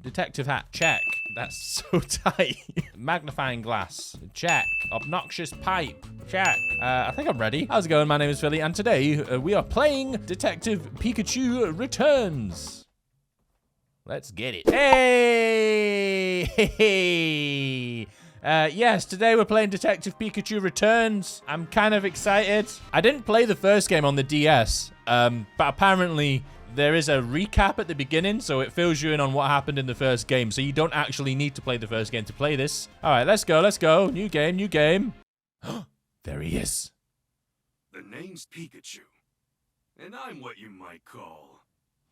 Detective hat, check. That's so tight. Magnifying glass, check. Obnoxious pipe, check. I think I'm ready. How's it going? My name is Philly, and today we are playing Detective Pikachu Returns. Let's get it. Hey! Hey! Yes, today we're playing Detective Pikachu Returns. I'm kind of excited. I didn't play the first game on the DS, but apparently there is a recap at the beginning, so it fills you in on what happened in the first game, so you don't actually need to play the first game to play this. All right, let's go, let's go. New game, new game. There he is. The name's Pikachu, and I'm what you might call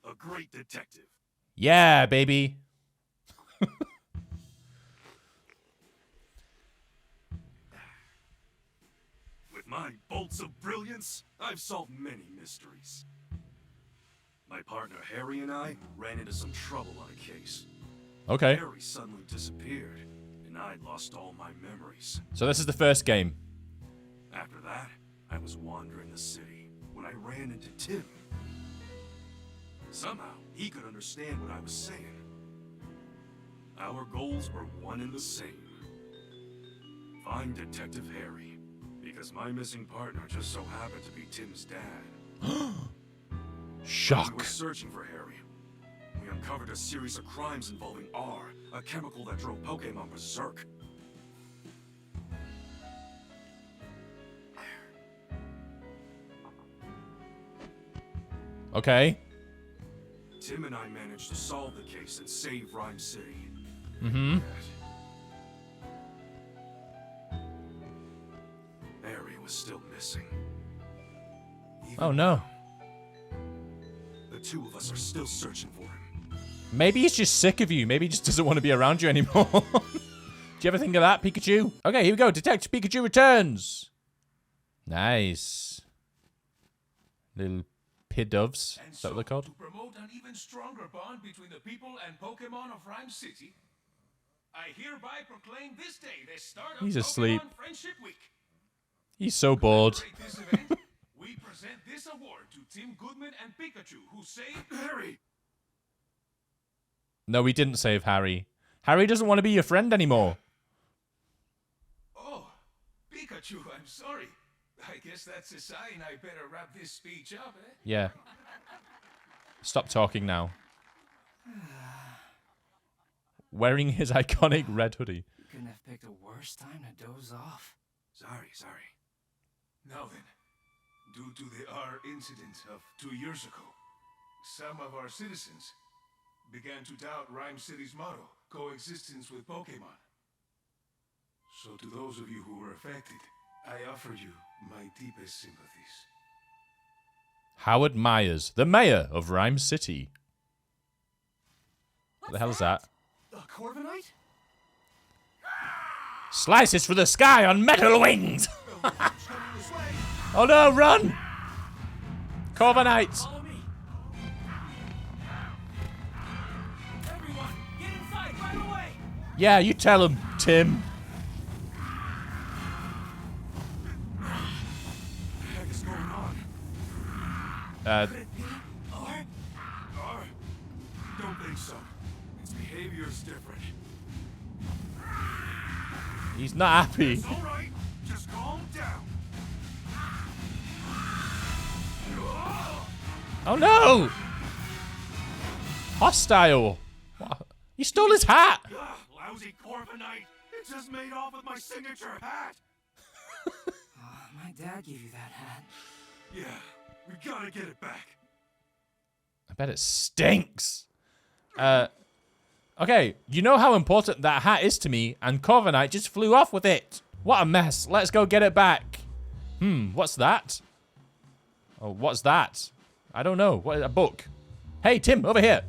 a great detective. Yeah, baby. With my bolts of brilliance, I've solved many mysteries. My partner Harry and I ran into some trouble on a case. Okay. Harry suddenly disappeared, and I lost all my memories. So this is the first game. After that, I was wandering the city when I ran into Tim. Somehow, he could understand what I was saying. Our goals were one and the same. Find Detective Harry, because my missing partner just so happened to be Tim's dad. Shock. We were searching for Harry. We uncovered a series of crimes involving R, a chemical that drove Pokemon berserk. Okay. Tim and I managed to solve the case and save Rhyme City. Mm-hmm. Harry was still missing. Oh, no. The two of us are still searching for him. Maybe he's just sick of you. Maybe he just doesn't want to be around you anymore. Do you ever think of that, Pikachu? Okay, here we go. Detective Pikachu Returns. Nice. Little Pidoves. Is that what they're called? To promote an even stronger bond between the people and Pokemon of Rhyme City, I hereby proclaim this day the start of He's Pokemon asleep. Friendship Week. He's so bored. To commemorate this event, we present this award to Tim Goodman and Pikachu, who saved Harry! No, we didn't save Harry. Harry doesn't want to be your friend anymore. Oh, Pikachu, I'm sorry. I guess that's a sign I better wrap this speech up, eh? Yeah. Stop talking now. Wearing his iconic red hoodie. You couldn't have picked a worse time to doze off. Sorry. Now then, due to the R incident of 2 years ago, some of our citizens began to doubt Rhyme City's motto, coexistence with Pokemon. So to those of you who were affected, I offer you my deepest sympathies. Howard Myers, the mayor of Rhyme City. What the hell is that? A Corviknight? Slices through the sky on metal wings! Oh no, run! Corviknight! Follow me. Everyone, get inside right away. Yeah, you tell him, Tim. What the heck is going on? Could it be R? Don't think so. Its behavior's different. He's not happy. It's all right. Just calm down. Oh no! Hostile. What? He stole his hat. Lousy Corviknight. It just made off with my signature hat. My dad gave you that hat. Yeah, we gotta get it back. I bet it stinks. Okay, you know how important that hat is to me, and Corviknight just flew off with it. What a mess. Let's go get it back. What's that? Oh, what's that? I don't know. What, a book? Hey, Tim, over here.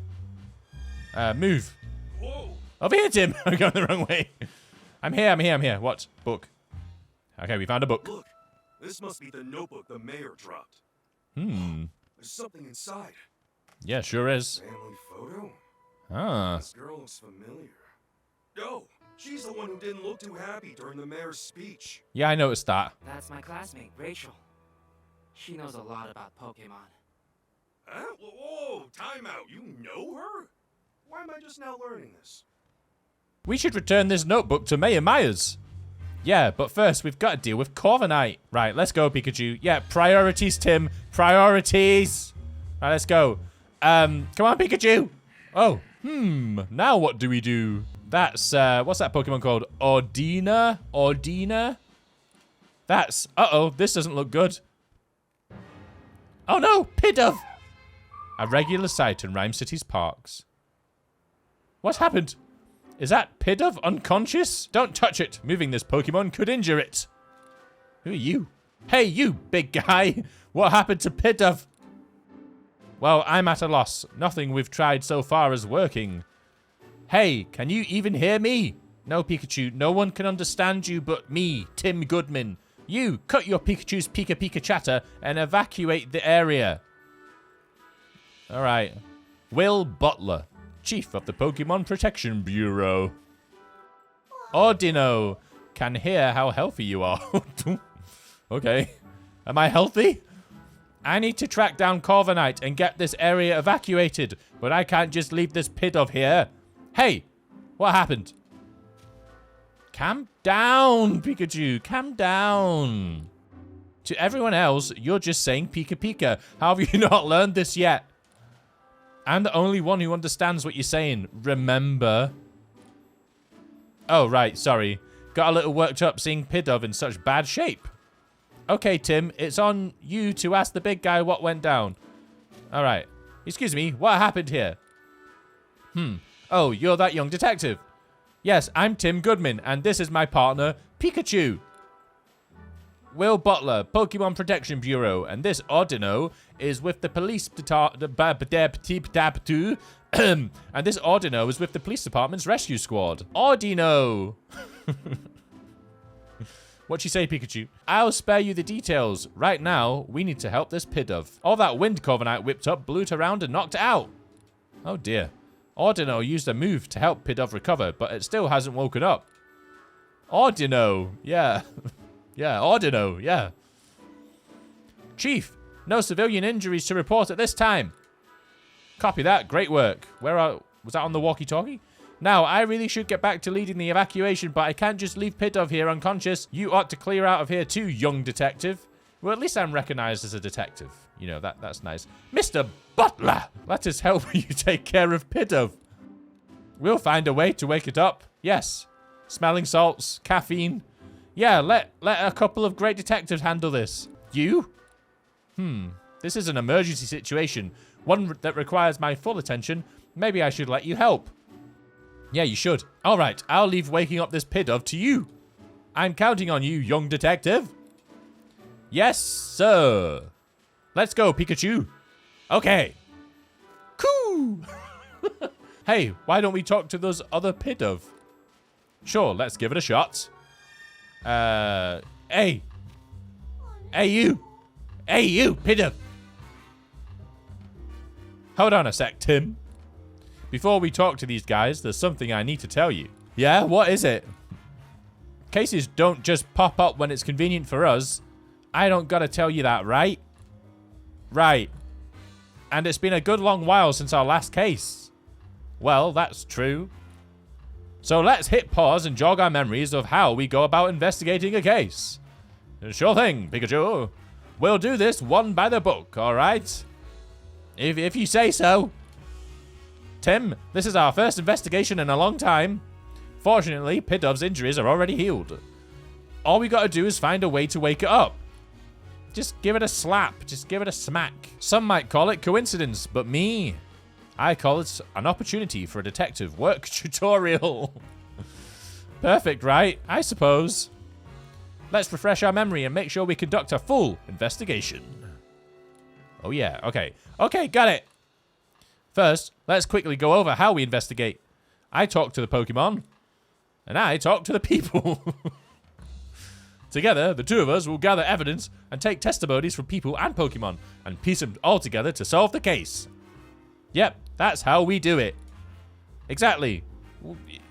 Move. Whoa. Over here, Tim. I'm going the wrong way. I'm here. What? Book. Okay, we found a book. Look, this must be the notebook the mayor dropped. There's something inside. Yeah, sure is. Family photo? Ah. This girl looks familiar. Oh, she's the one who didn't look too happy during the mayor's speech. Yeah, I noticed that. That's my classmate, Rachel. She knows a lot about Pokemon. Huh? Whoa, time out. You know her? Why am I just now learning this? We should return this notebook to Mayor Myers. Yeah, but first we've got to deal with Corviknight. Right, let's go, Pikachu. Yeah, priorities, Tim. Priorities. Right, let's go. Come on, Pikachu. Oh, now what do we do? That's, what's that Pokemon called? Ordina? Ordina? That's, uh-oh, this doesn't look good. Oh no, Pidove! A regular sight in Rhyme City's parks. What happened? Is that Pidove unconscious? Don't touch it. Moving this Pokemon could injure it. Who are you? Hey, you big guy. What happened to Pidove? Well, I'm at a loss. Nothing we've tried so far is working. Hey, can you even hear me? No, Pikachu. No one can understand you but me, Tim Goodman. You, cut your Pikachu's Pika Pika chatter and evacuate the area. All right. Will Butler, Chief of the Pokemon Protection Bureau. Ordino, can hear how healthy you are. Okay. Am I healthy? I need to track down Corviknight and get this area evacuated, but I can't just leave this Pidove here. Hey, what happened? Calm down, Pikachu. Calm down. To everyone else, you're just saying Pika Pika. How have you not learned this yet? I'm the only one who understands what you're saying. Remember? Oh, right. Sorry. Got a little worked up seeing Pidove in such bad shape. Okay, Tim. It's on you to ask the big guy what went down. All right. Excuse me. What happened here? Oh, you're that young detective. Yes, I'm Tim Goodman, and this is my partner, Pikachu. Will Butler, Pokemon Protection Bureau, and this Ordino is with the police and this Ordino is with the police department's rescue squad. Ordino. What'd you say, Pikachu? I'll spare you the details. Right now, we need to help this Pidove. All that wind Corviknight whipped up blew it around and knocked it out. Oh dear. Ordino used a move to help Pidove recover, but it still hasn't woken up. Ordino, yeah. Yeah, Ordino, yeah. Chief, no civilian injuries to report at this time. Copy that, great work. Was that on the walkie-talkie? Now, I really should get back to leading the evacuation, but I can't just leave Pidove here unconscious. You ought to clear out of here too, young detective. Well, at least I'm recognized as a detective. You know, that's nice. Mr. Butler, let us help you take care of Pidove. We'll find a way to wake it up. Yes. Smelling salts, caffeine. Yeah, let a couple of great detectives handle this. You? This is an emergency situation. One that requires my full attention. Maybe I should let you help. Yeah, you should. All right, I'll leave waking up this Pidove to you. I'm counting on you, young detective. Yes, sir. Let's go, Pikachu. Okay. Cool. Hey, why don't we talk to those other Pidove? Sure, let's give it a shot. Hey. Hey, you. Hey, you, Pidove. Hold on a sec, Tim. Before we talk to these guys, there's something I need to tell you. Yeah, what is it? Cases don't just pop up when it's convenient for us. I don't gotta tell you that, right? Right. And it's been a good long while since our last case. Well, that's true. So let's hit pause and jog our memories of how we go about investigating a case. Sure thing, Pikachu. We'll do this one by the book, alright? If you say so. Tim, this is our first investigation in a long time. Fortunately, Pidove's injuries are already healed. All we gotta do is find a way to wake it up. Just give it a slap. Just give it a smack. Some might call it coincidence, but me, I call it an opportunity for a detective work tutorial. Perfect, right? I suppose. Let's refresh our memory and make sure we conduct a full investigation. Oh yeah, okay. Okay, got it. First, let's quickly go over how we investigate. I talk to the Pokemon, and I talk to the people. Together, the two of us will gather evidence and take testimonies from people and Pokemon and piece them all together to solve the case. Yep, that's how we do it. Exactly.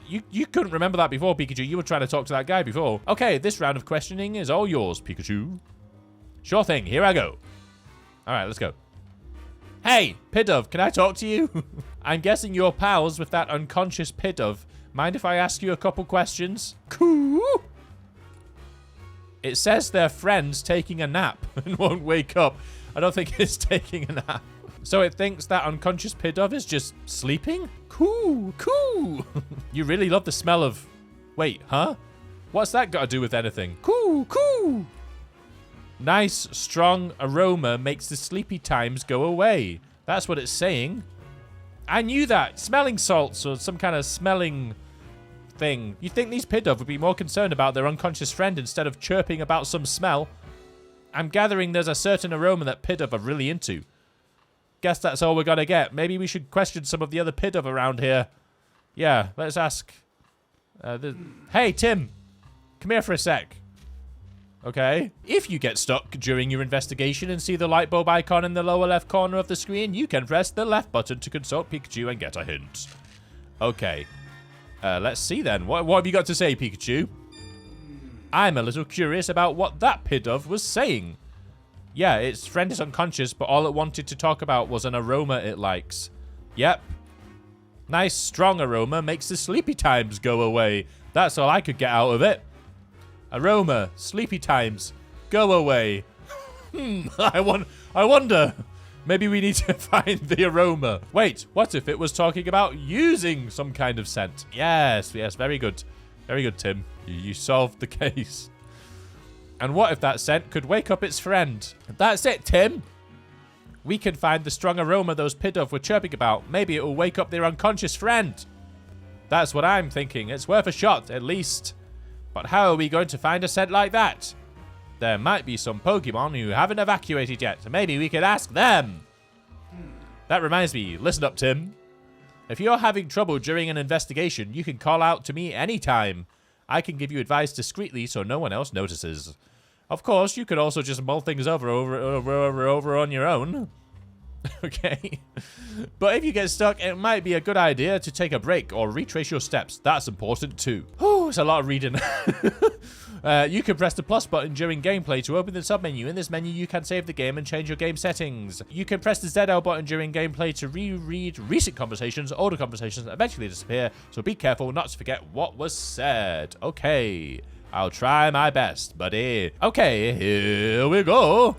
You couldn't remember that before, Pikachu. You were trying to talk to that guy before. Okay, this round of questioning is all yours, Pikachu. Sure thing, here I go. All right, let's go. Hey, Pidove, can I talk to you? I'm guessing you're pals with that unconscious Pidove. Mind if I ask you a couple questions? Cool. It says they're friends taking a nap and won't wake up. I don't think it's taking a nap. So it thinks that unconscious Pidove is just sleeping? Cool, cool. You really love the smell of... Wait, huh? What's that got to do with anything? Cool, cool. Nice, strong aroma makes the sleepy times go away. That's what it's saying. I knew that. Smelling salts or some kind of smelling thing. You'd think these Pidove would be more concerned about their unconscious friend instead of chirping about some smell. I'm gathering there's a certain aroma that Pidove are really into. Guess that's all we're gonna get. Maybe we should question some of the other Pidove around here. Yeah, let's ask. Hey, Tim. Come here for a sec. Okay. If you get stuck during your investigation and see the light bulb icon in the lower left corner of the screen, you can press the left button to consult Pikachu and get a hint. Okay. Let's see then. What have you got to say, Pikachu? I'm a little curious about what that Pidove was saying. Yeah, its friend is unconscious, but all it wanted to talk about was an aroma it likes. Yep. Nice, strong aroma makes the sleepy times go away. That's all I could get out of it. Aroma, sleepy times, go away. I wonder. Maybe we need to find the aroma. Wait, what if it was talking about using some kind of scent? Yes, very good. Very good, Tim. You solved the case. And what if that scent could wake up its friend? That's it, Tim. We can find the strong aroma those Pidove were chirping about. Maybe it will wake up their unconscious friend. That's what I'm thinking. It's worth a shot, at least. But how are we going to find a scent like that? There might be some Pokemon who haven't evacuated yet. Maybe we could ask them. That reminds me. Listen up, Tim. If you're having trouble during an investigation, you can call out to me anytime. I can give you advice discreetly so no one else notices. Of course, you could also just mull things over on your own. Okay. But if you get stuck, it might be a good idea to take a break or retrace your steps. That's important too. Oh, it's a lot of reading. You can press the plus button during gameplay to open the submenu. In this menu, you can save the game and change your game settings. You can press the ZL button during gameplay to reread recent conversations. Older conversations eventually disappear, so be careful not to forget what was said. Okay. I'll try my best, buddy. Okay, here we go.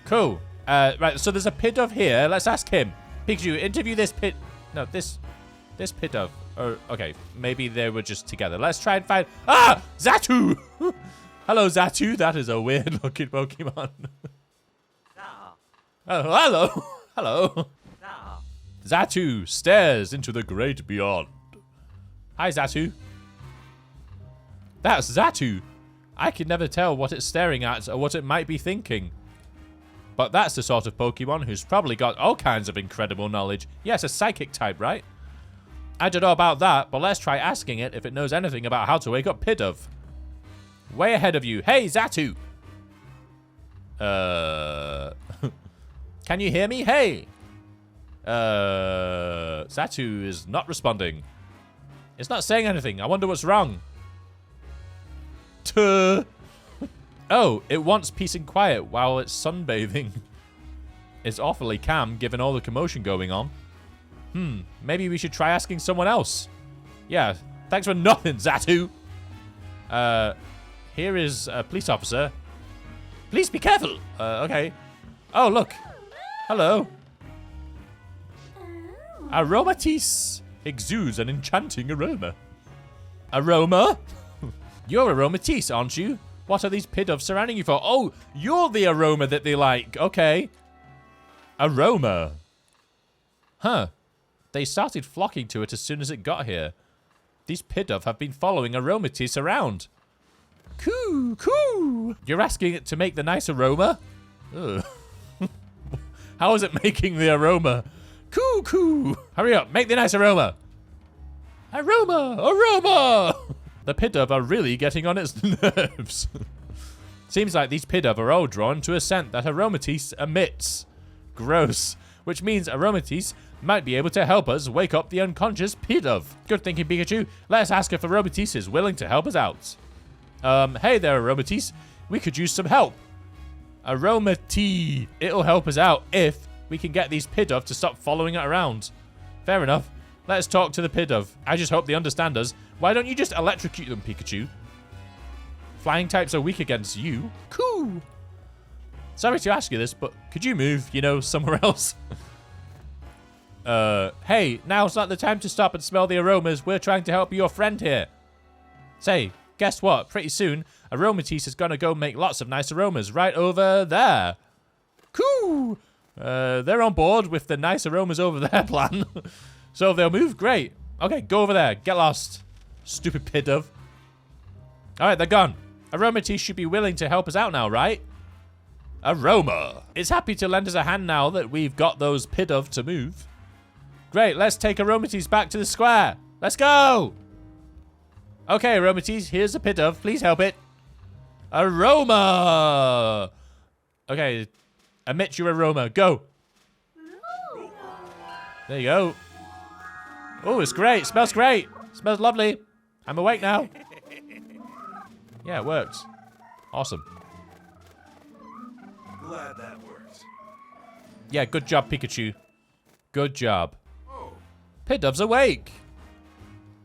Cool. Right, so there's a Pidove here. Let's ask him. Pikachu, interview this this Pidove. Oh, okay, maybe they were just together. Let's try and find... Ah! Xatu! Hello, Xatu. That is a weird-looking Pokemon. Oh, hello. Hello. Xatu stares into the great beyond. Hi, Xatu. That's Xatu. I can never tell what it's staring at or what it might be thinking. But that's the sort of Pokemon who's probably got all kinds of incredible knowledge. Yeah, it's a psychic type, right? I don't know about that, but let's try asking it if it knows anything about how to wake up Pidove. Way ahead of you. Hey, Xatu! Can you hear me? Hey! Xatu is not responding. It's not saying anything. I wonder what's wrong. Tuh. Oh, it wants peace and quiet while it's sunbathing. It's awfully calm given all the commotion going on. Maybe we should try asking someone else. Yeah, thanks for nothing, Xatu. Here is a police officer. Please be careful. Okay. Oh, look. Hello. Aromatisse exudes an enchanting aroma. Aroma? You're Aromatisse, aren't you? What are these Pidove surrounding you for? Oh, you're the aroma that they like. Okay. Aroma. Huh. They started flocking to it as soon as it got here. These Pidove have been following Aromatisse around. Coo, coo. You're asking it to make the nice aroma? Ugh. How is it making the aroma? Coo, coo. Hurry up, make the nice aroma. Aroma, aroma. The Pidove are really getting on its nerves. Seems like these Pidove are all drawn to a scent that Aromatisse emits. Gross. Which means Aromatisse might be able to help us wake up the unconscious Pidove. Good thinking, Pikachu. Let's ask if Aromatisse is willing to help us out. Hey there, Aromatisse. We could use some help. Aromatisse. It'll help us out if we can get these Pidove to stop following it around. Fair enough. Let's talk to the Pidove. I just hope they understand us. Why don't you just electrocute them, Pikachu? Flying types are weak against you. Cool. Sorry to ask you this, but could you move, you know, somewhere else? Hey, now's not the time to stop and smell the aromas. We're trying to help your friend here. Say, guess what? Pretty soon, Aromatisse is gonna go make lots of nice aromas right over there. Cool. They're on board with the nice aromas over there plan. So if they'll move, great. Okay, go over there. Get lost. Stupid Pidove. Alright, they're gone. Aromatisse should be willing to help us out now, right? Aroma. It's happy to lend us a hand now that we've got those Pidove to move. Great, let's take Aromatisse back to the square. Let's go! Okay, Aromatisse, here's a Pidove. Please help it. Aroma! Okay, emit your aroma. Go. There you go. Oh, it's great. Smells great. Smells lovely. I'm awake now. Yeah, it worked. Awesome. Glad that worked. Yeah, good job, Pikachu. Good job. Oh, Pidove's awake.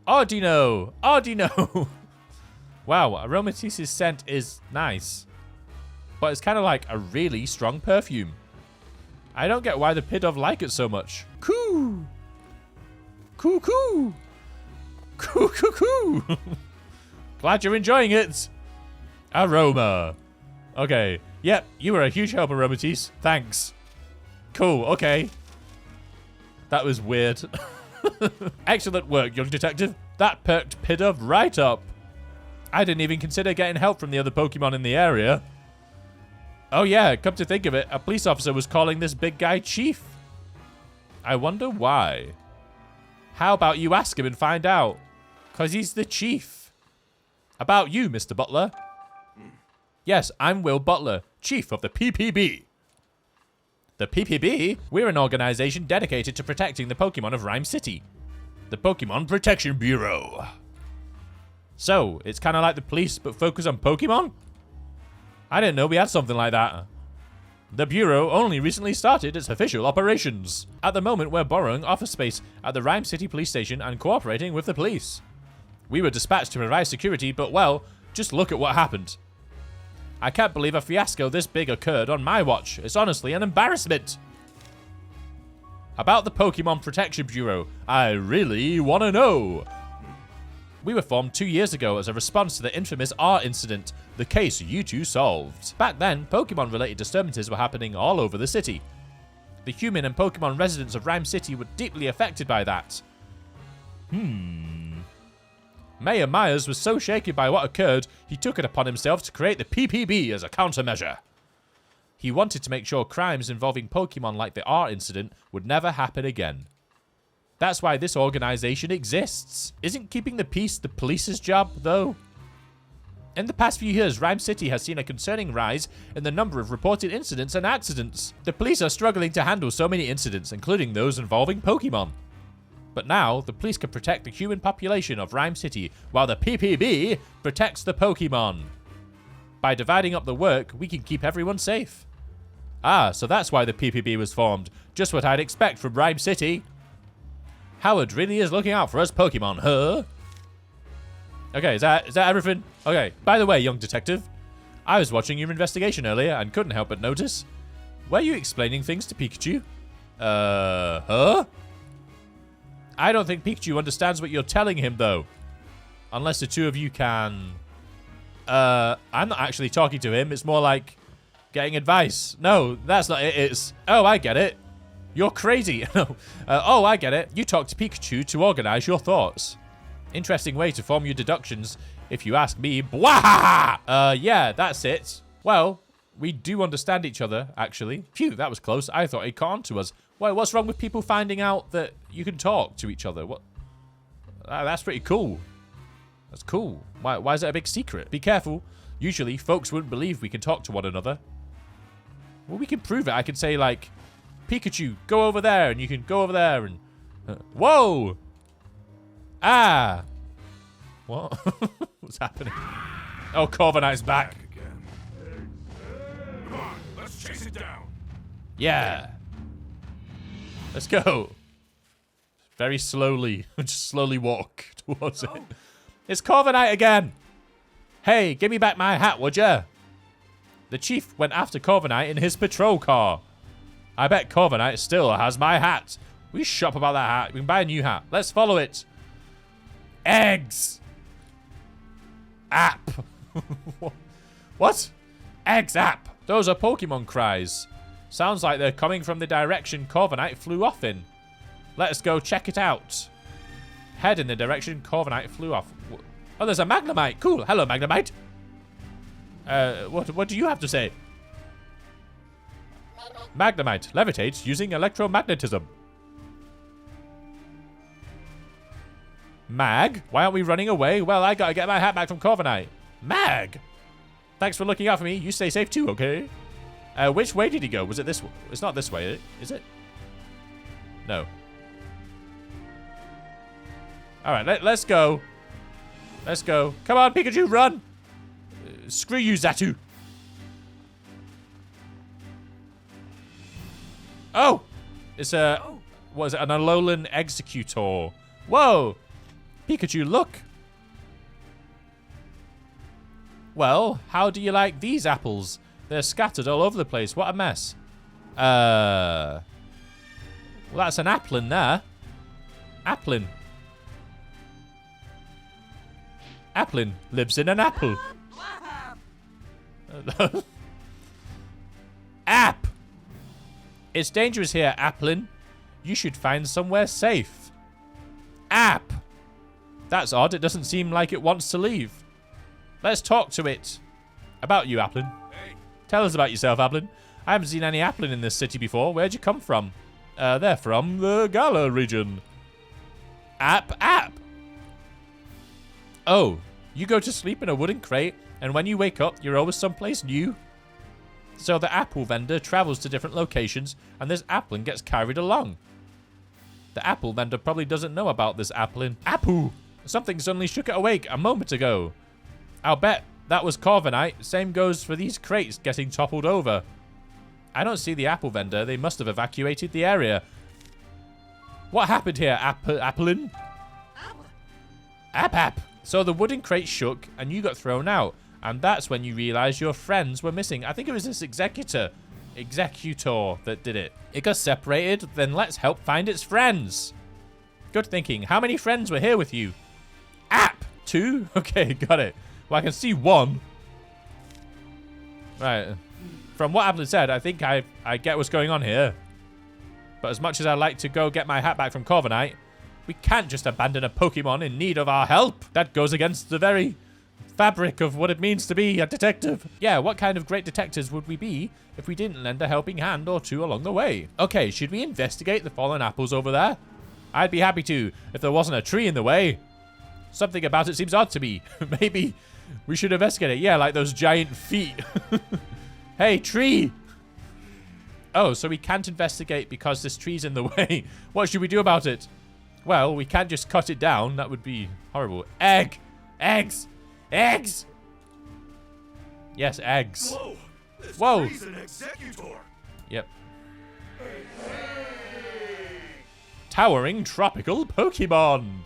Audino. Audino. Wow, Aromatisse's scent is nice. But it's kind of like a really strong perfume. I don't get why the Pidove like it so much. Coo. Coo coo. Coo coo coo. Glad you're enjoying it. Aroma. Okay. Yep, you were a huge help, Aromatisse. Thanks. Cool, okay. That was weird. Excellent work, young detective. That perked Pidove right up. I didn't even consider getting help from the other Pokemon in the area. Oh yeah, come to think of it, a police officer was calling this big guy Chief. I wonder why. How about you ask him and find out? 'Cause he's the chief. About you, Mr. Butler. Yes, I'm Will Butler, Chief of the PPB. The PPB? We're an organization dedicated to protecting the Pokemon of Rhyme City. The Pokemon Protection Bureau. So, it's kind of like the police, but focus on Pokemon? I didn't know we had something like that. The Bureau only recently started its official operations. At the moment, we're borrowing office space at the Rhyme City Police Station and cooperating with the police. We were dispatched to provide security, but well, just look at what happened. I can't believe a fiasco this big occurred on my watch. It's honestly an embarrassment. About the Pokemon Protection Bureau, I really want to know. We were formed 2 years ago as a response to the infamous R incident, the case you two solved. Back then, Pokemon-related disturbances were happening all over the city. The human and Pokemon residents of Rhyme City were deeply affected by that. Mayor Myers was so shaken by what occurred, he took it upon himself to create the PPB as a countermeasure. He wanted to make sure crimes involving Pokemon like the R incident would never happen again. That's why this organization exists. Isn't keeping the peace the police's job, though? In the past few years, Rhyme City has seen a concerning rise in the number of reported incidents and accidents. The police are struggling to handle so many incidents, including those involving Pokemon. But now, the police can protect the human population of Rhyme City, while the PPB protects the Pokemon. By dividing up the work, we can keep everyone safe. Ah, so that's why the PPB was formed. Just what I'd expect from Rhyme City. Howard really is looking out for us Pokemon, huh? Okay, is that everything? Okay, by the way, young detective, I was watching your investigation earlier and couldn't help but notice. Were you explaining things to Pikachu? Huh? I don't think Pikachu understands what you're telling him, though. Unless the two of you can... I'm not actually talking to him. It's more like getting advice. No, that's not it. It's... Oh, I get it. You're crazy. Oh, I get it. You talk to Pikachu to organize your thoughts. Interesting way to form your deductions, if you ask me. Blah! Yeah, that's it. Well, we do understand each other, actually. Phew, that was close. I thought he'd caught on to us. Wait, what's wrong with people finding out that you can talk to each other? What? That's pretty cool. That's cool. Why is it a big secret? Be careful. Usually, folks wouldn't believe we can talk to one another. Well, we can prove it. I can say, like, Pikachu, go over there, and you can go over there, and... whoa! Ah! What? What's happening? Oh, Corviknight's back. again. Come on, let's chase it down. Yeah. Let's go. very slowly. Just slowly walk towards it. It's Corviknight again. Hey, give me back my hat, would ya? The chief went after Corviknight in his patrol car. I bet Corviknight still has my hat. We shop about that hat. We can buy a new hat. Let's follow it. Eggs. App. What? Eggs app. Those are Pokemon cries. Sounds like they're coming from the direction Corviknight flew off in. Let's go check it out. Head in the direction Corviknight flew off. Oh, there's a Magnemite. Cool. Hello, Magnemite. What do you have to say? Magnemite levitates using electromagnetism. Mag? Why aren't we running away? Well, I gotta get my hat back from Corviknight. Mag! Thanks for looking out for me. You stay safe too, okay? Which way did he go? Was it this way? It's not this way, is it? No. Alright, let's go. Let's go. Come on, Pikachu, run! Screw you, Zatu. Oh! It's a... What is it? An Alolan Executor. Whoa! Pikachu, look! Well, how do you like these apples? They're scattered all over the place. What a mess. Well, that's an Applin there. Applin. Applin lives in an apple. App! It's dangerous here, Applin. You should find somewhere safe. App! That's odd. It doesn't seem like it wants to leave. Let's talk to it. About you, Applin. Hey. Tell us about yourself, Applin. I haven't seen any Applin in this city before. Where'd you come from? They're from the Galar region. App. Oh, you go to sleep in a wooden crate, and when you wake up, you're always someplace new? So the apple vendor travels to different locations, and this Applin gets carried along. The apple vendor probably doesn't know about this Applin. Apple! Something suddenly shook it awake a moment ago. I'll bet that was Corviknight. Same goes for these crates getting toppled over. I don't see the apple vendor. They must have evacuated the area. What happened here, Applin? App. So the wooden crate shook and you got thrown out. And that's when you realized your friends were missing. I think it was this executor that did it. It got separated, then let's help find its friends. Good thinking. How many friends were here with you? App! 2? Okay, got it. Well, I can see 1. Right. From what Applin said, I think I get what's going on here. But as much as I'd like to go get my hat back from Corviknight, we can't just abandon a Pokemon in need of our help. That goes against the very fabric of what it means to be a detective. Yeah, what kind of great detectives would we be if we didn't lend a helping hand or two along the way? Okay, should we investigate the fallen apples over there? I'd be happy to, if there wasn't a tree in the way. Something about it seems odd to me. Maybe we should investigate it. Yeah, like those giant feet. Hey, tree! Oh, so we can't investigate because this tree's in the way. What should we do about it? Well, we can't just cut it down. That would be horrible. Egg! Eggs! Eggs! Yes, eggs. Whoa! This Whoa! tree's an executor. Yep. Towering tropical Pokemon.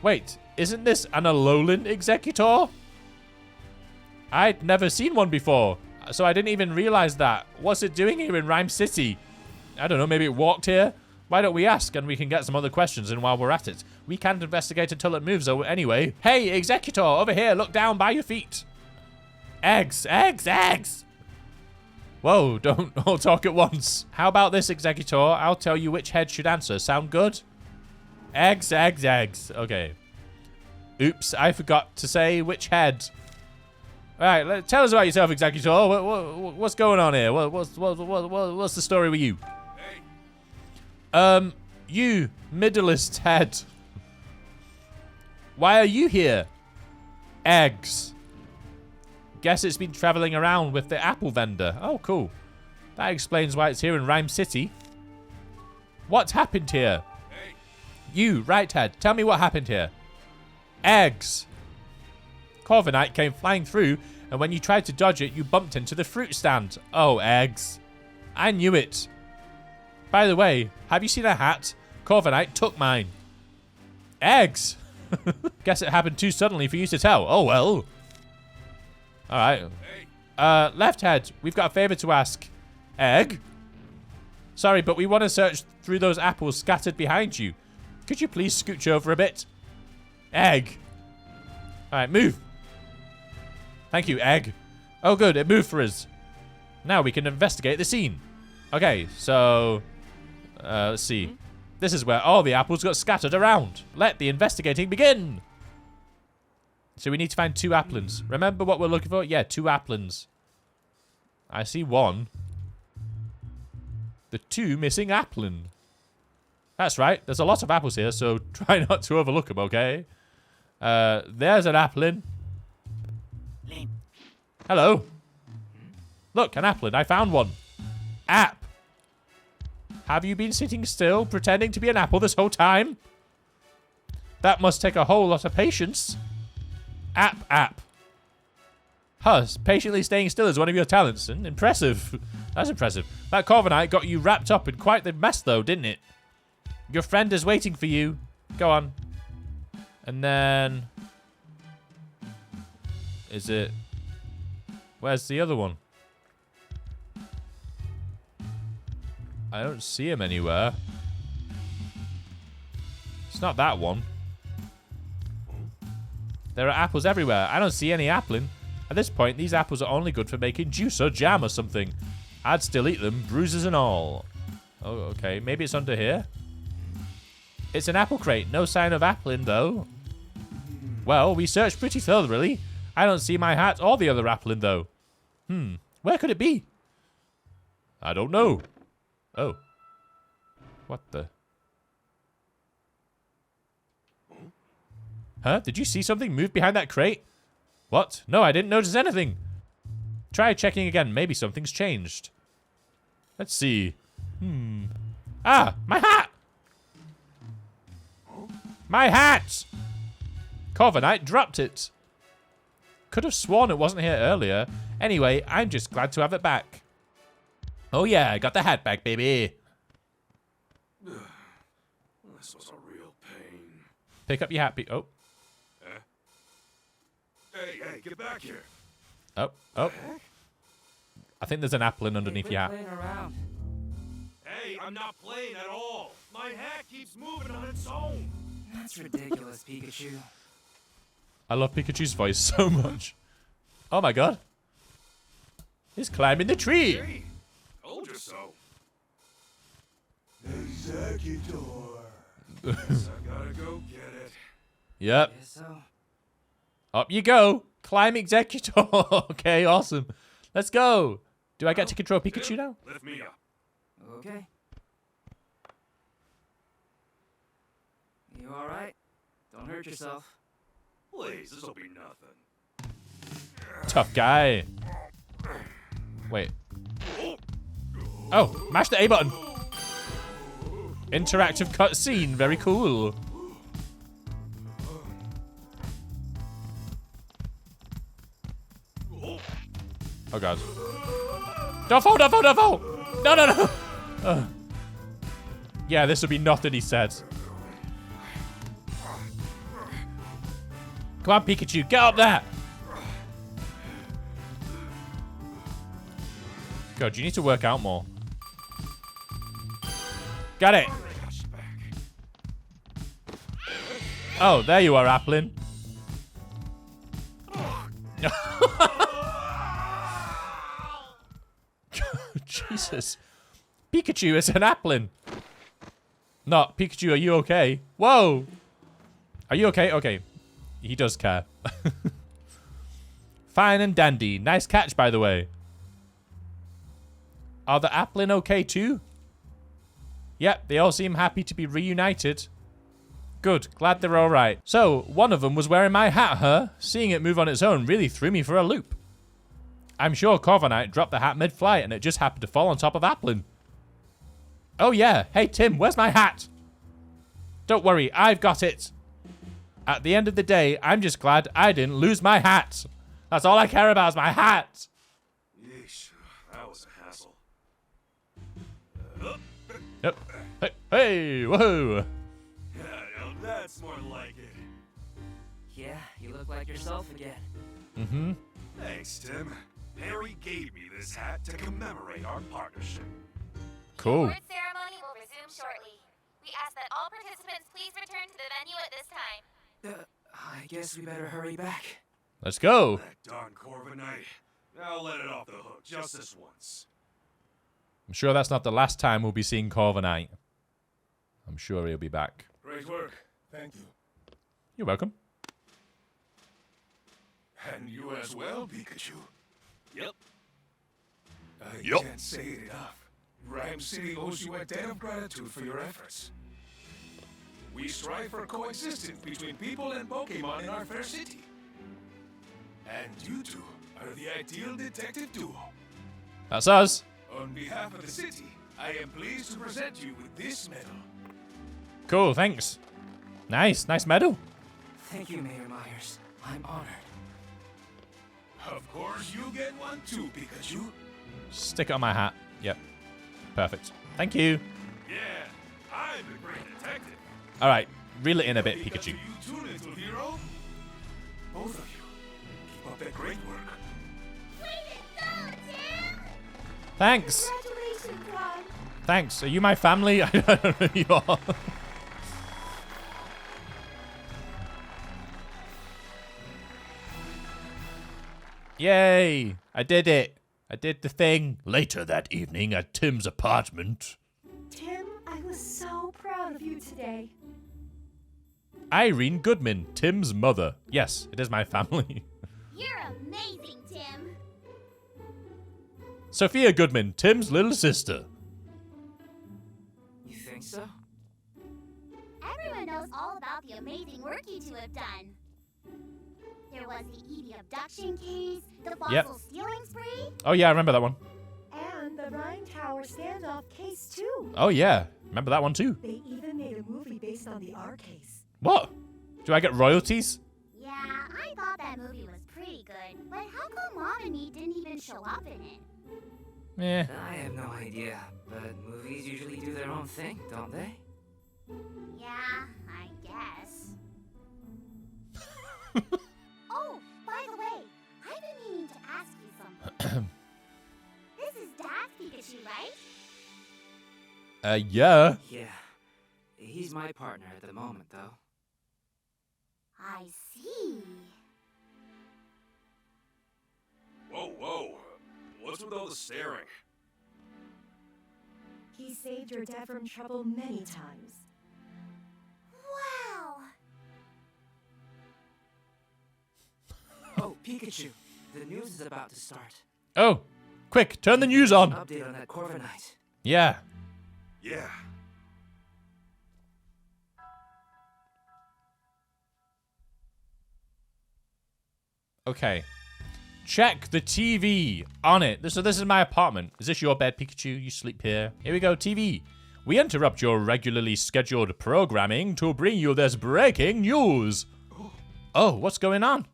Wait, isn't this an Alolan Executor? I'd never seen one before, so I didn't even realize that. What's it doing here in Rhyme City? I don't know, maybe it walked here? Why don't we ask and we can get some other questions in while we're at it? We can't investigate until it moves anyway. Hey, Executor, over here, look down by your feet. Eggs, eggs, eggs! Whoa, don't all talk at once. How about this, Executor? I'll tell you which head should answer. Sound good? Eggs, eggs, eggs. Okay. Oops, I forgot to say which head. Alright, tell us about yourself, Executor. What's going on here? What's the story with you? Hey. You, middleist head. Why are you here? Eggs. Guess it's been traveling around with the apple vendor. Oh, cool. That explains why it's here in Rhyme City. What happened here? Hey. You, right head, tell me what happened here. Eggs. Corviknight came flying through, and when you tried to dodge it, you bumped into the fruit stand. Oh, eggs. I knew it. By the way, have you seen a hat? Corviknight took mine. Eggs! Guess it happened too suddenly for you to tell. Oh, well. Alright. Left head, we've got a favor to ask. Egg? Sorry, but we want to search through those apples scattered behind you. Could you please scooch over a bit? Egg. Alright, move. Thank you, Egg. Oh, good, it moved for us. Now we can investigate the scene. Okay, so... let's see. This is where all the apples got scattered around. Let the investigating begin. So we need to find 2 applins. Remember what we're looking for? Yeah, 2 applins. I see 1. The 2 missing applin. That's right. There's a lot of apples here, so try not to overlook them, okay? There's an applin. Hello. Look, an applin. I found one. App. Have you been sitting still, pretending to be an apple this whole time? That must take a whole lot of patience. App. Huh, patiently staying still is one of your talents. Impressive. That's impressive. That Corviknight got you wrapped up in quite the mess, though, didn't it? Your friend is waiting for you. Go on. And then... Is it... Where's the other one? I don't see him anywhere. It's not that one. There are apples everywhere. I don't see any applin. At this point, these apples are only good for making juice or jam or something. I'd still eat them, bruises and all. Oh, okay. Maybe it's under here? It's an apple crate. No sign of applin, though. Well, we searched pretty thoroughly. I don't see my hat or the other applin, though. Where could it be? I don't know. Oh. What the? Huh? Did you see something move behind that crate? What? No, I didn't notice anything. Try checking again. Maybe something's changed. Let's see. Ah! My hat! My hat! Corviknight dropped it. Could have sworn it wasn't here earlier. Anyway, I'm just glad to have it back. Oh yeah, I got the hat back, baby. This was a real pain. Pick up your hat. Oh. Hey, get back here. Oh. I think there's an applin underneath your hat. Playing around. Hey, I'm not playing at all. My hat keeps moving on its own. That's ridiculous, Pikachu. I love Pikachu's voice so much. Oh my god. He's climbing the tree. Hey, told you so. Executor. Guess I gotta go get it. Yep. Guess so. Up you go. Climb Executor. Okay, awesome. Let's go. Do I get to control Pikachu now? Lift me up. Okay. You alright? Don't hurt yourself. Please, this'll be nothing. Tough guy. Wait. Oh, mash the A button. Interactive cutscene. Very cool. Oh god. Don't fall, don't fall, don't fall! No. Yeah, this would be nothing, he said. Come on, Pikachu, get up there! God, you need to work out more. Got it! Oh, there you are, Applin. Jesus. Pikachu is an applin. No, Pikachu, are you okay? Whoa. Are you okay? Okay. He does care. Fine and dandy. Nice catch, by the way. Are the applin okay too? Yep, they all seem happy to be reunited. Good, glad they're alright. So, one of them was wearing my hat, huh? Seeing it move on its own really threw me for a loop. I'm sure Corviknight dropped the hat mid-flight and it just happened to fall on top of Applin. Oh yeah, hey Tim, where's my hat? Don't worry, I've got it. At the end of the day, I'm just glad I didn't lose my hat. That's all I care about is my hat. Yeesh, that was a hassle. Yep. Hey, hey, whoa. Yeah, now that's more like it. Yeah, you look like yourself again. Mm-hmm. Thanks, Tim. Harry gave me this hat to commemorate our partnership. Cool. Award ceremony will resume shortly. We ask that all participants please return to the venue at this time. I guess we better hurry back. Let's go. That darn Corviknight. I'll let it off the hook just this once. I'm sure that's not the last time we'll be seeing Corviknight. I'm sure he'll be back. Great work. Thank you. You're welcome. And you as well, Pikachu. Yep. I Yup. can't say it enough. Rhyme City owes you a debt of gratitude for your efforts. We strive for coexistence between people and Pokemon in our fair city. And you two are the ideal detective duo. That's us. On behalf of the city, I am pleased to present you with this medal. Cool, thanks. Nice medal. Thank you, Mayor Myers. I'm honored. Of course, you get one too, Pikachu. Stick it on my hat. Yep. Perfect. Thank you. Yeah, I'm a great detective. All right, reel it in a bit, Because Pikachu. to you too, little hero. Both of you, keep up that great work. Way to go, Tim! Thanks. Congratulations, Ron. Thanks. Are you my family? I don't know who you are. Yay! I did it. I did the thing. Later that evening at Tim's apartment, Tim, I was so proud of you today. Irene Goodman, Tim's mother. Yes, it is my family. You're amazing, Tim. Sophia Goodman, Tim's little sister. You think so? Everyone knows all about the amazing work you two have done. There was the Edie abduction case, the fossil Yep. stealing spree. Oh yeah, I remember that one. And the Rhine Tower standoff case, too. Oh yeah, remember that one too. They even made a movie based on the R case. What? Do I get royalties? Yeah, I thought that movie was pretty good, but how come Mom and me didn't even show up in it? Eh. I have no idea, but movies usually do their own thing, don't they? Yeah, I guess. Oh, by the way, I've been meaning to ask you something. This is Dad's Pikachu, right? Yeah. Yeah. He's my partner at the moment, though. I see. Whoa, whoa. What's with all the staring? He saved your dad from trouble many times. Wow. Oh, Pikachu. The news is about to start. Oh, quick, turn the news on. Update on that Corviknight. Yeah. Yeah. Okay. Check the TV on it. So this is my apartment. Is this your bed, Pikachu? You sleep here. Here we go, TV. We interrupt your regularly scheduled programming to bring you this breaking news. Oh, what's going on?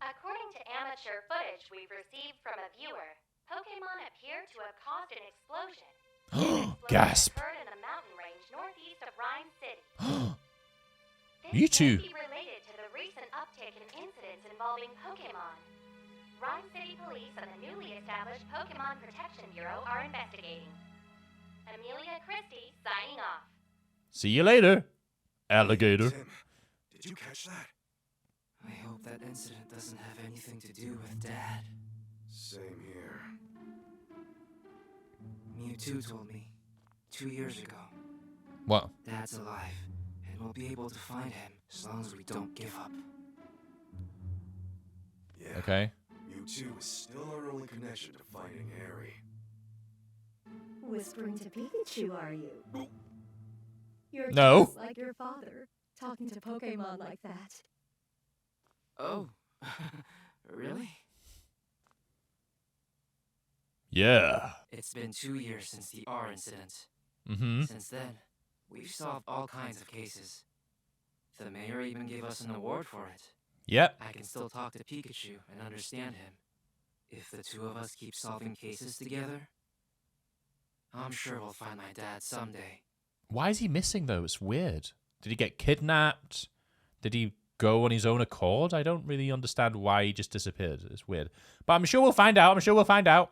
According to amateur footage we've received from a viewer, Pokemon appear to have caused an explosion. Gasp. Occurred in a mountain range northeast of Rhyme City. This Mewtwo. may be related to the recent uptick in incidents involving Pokemon. Rhyme City Police and the newly established Pokemon Protection Bureau are investigating. Amelia Christie signing off. See you later, alligator. Tim, did you catch that? I hope that incident doesn't have anything to do with Dad. Same here. Mewtwo told me 2 years ago. What? Dad's alive, and we'll be able to find him as long as we don't give up. Yeah. Okay. Mewtwo is still our only connection to finding Harry. Whispering to Pikachu, are you? You're No. just like your father, talking to Pokemon like that. Oh, really? Yeah. It's been 2 years since the R incident. Mm-hmm. Since then, we've solved all kinds of cases. The mayor even gave us an award for it. Yep. I can still talk to Pikachu and understand him. If the two of us keep solving cases together, I'm sure we'll find my dad someday. Why is he missing, though? It's weird. Did he get kidnapped? Did he go on his own accord? I don't really understand why he just disappeared. It's weird. But I'm sure we'll find out. I'm sure we'll find out.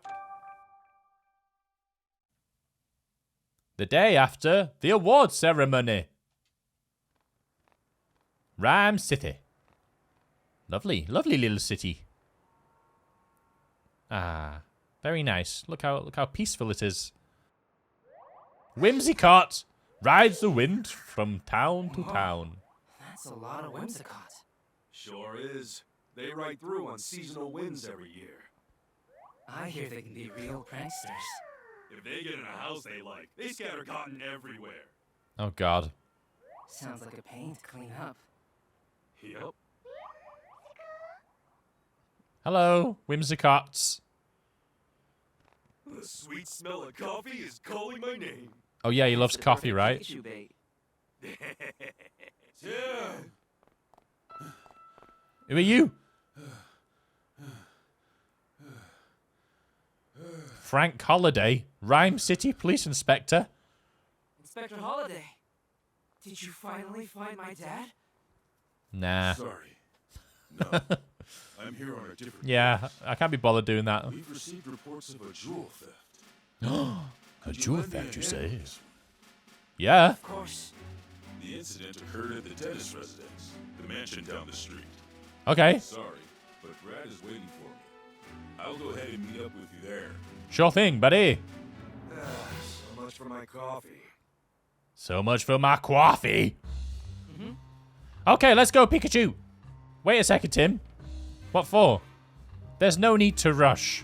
The day after the award ceremony. Rhyme City. Lovely, lovely little city. Ah, very nice. Look how peaceful it is. Whimsicott rides the wind from town to town. That's a lot of Whimsicott. Sure is. They ride through on seasonal winds every year. I hear they can be real pranksters. If they get in a house they like, they scatter cotton everywhere. Oh, God. Sounds like a pain to clean up. Yep. Hello, Whimsicotts. The sweet smell of coffee is calling my name. Oh, yeah, he loves The coffee, perfect right? Pikachu bait. Yeah. Who are you? Frank Holiday, Rhyme City Police Inspector. Inspector Holiday, did you finally find my dad? Nah. Sorry. No. I'm here on a different. Yeah, I can't be bothered doing that. We've received reports of a jewel theft. A Could jewel lend me a theft, you hand say? with this? Yeah. Of course. The incident occurred at the Dennis residence, the mansion down the street. Okay. Sorry, but Brad is waiting for me. I'll go ahead and meet up with you there. Sure thing, buddy. So much for my coffee. So much for my coffee. Okay, let's go, Pikachu. Wait a second, Tim. What for? There's no need to rush.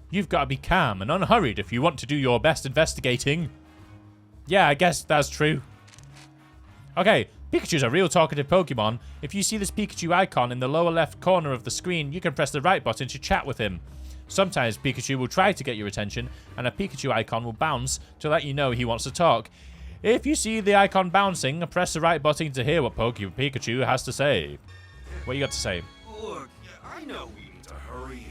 You've got to be calm and unhurried if you want to do your best investigating. Yeah, I guess that's true. Okay, Pikachu's a real talkative Pokemon. If you see this Pikachu icon in the lower left corner of the screen, you can press the right button to chat with him. Sometimes Pikachu will try to get your attention, and a Pikachu icon will bounce to let you know he wants to talk. If you see the icon bouncing, press the right button to hear what Pikachu has to say. What you got to say? Look, I know we need to hurry.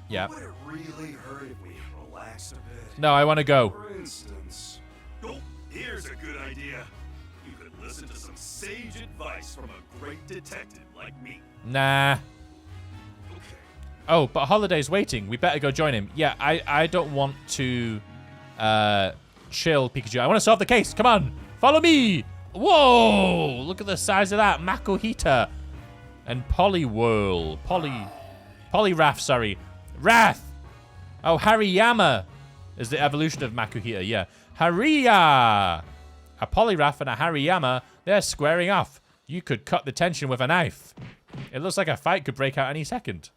Yeah. Would it really hurt if we relaxed a bit? No, I want to go. For instance, oh, here's a good idea. You could listen to some sage advice from a great detective like me. Nah. Okay. Oh, but Holiday's waiting. We better go join him. Yeah, I don't want to chill Pikachu. I want to solve the case. Come on. Follow me. Whoa. Look at the size of that. Makuhita. And Poliwhirl. Poliwrath, sorry. Wrath. Oh, Hariyama is the evolution of Makuhita. Yeah. Hariya. A Poliwrath and a Hariyama, they're squaring off. You could cut the tension with a knife. It looks like a fight could break out any second.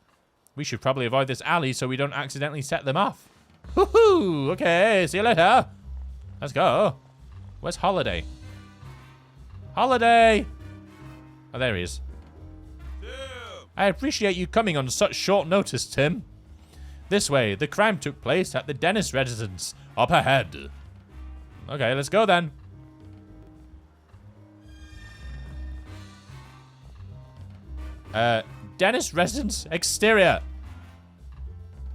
We should probably avoid this alley so we don't accidentally set them off. Woohoo! Okay, see you later. Let's go. Where's Holiday? Holiday! Oh, there he is. I appreciate you coming on such short notice, Tim. This way, the crime took place at the Dennis residence. Up ahead. Okay, let's go then. Dennis residence exterior.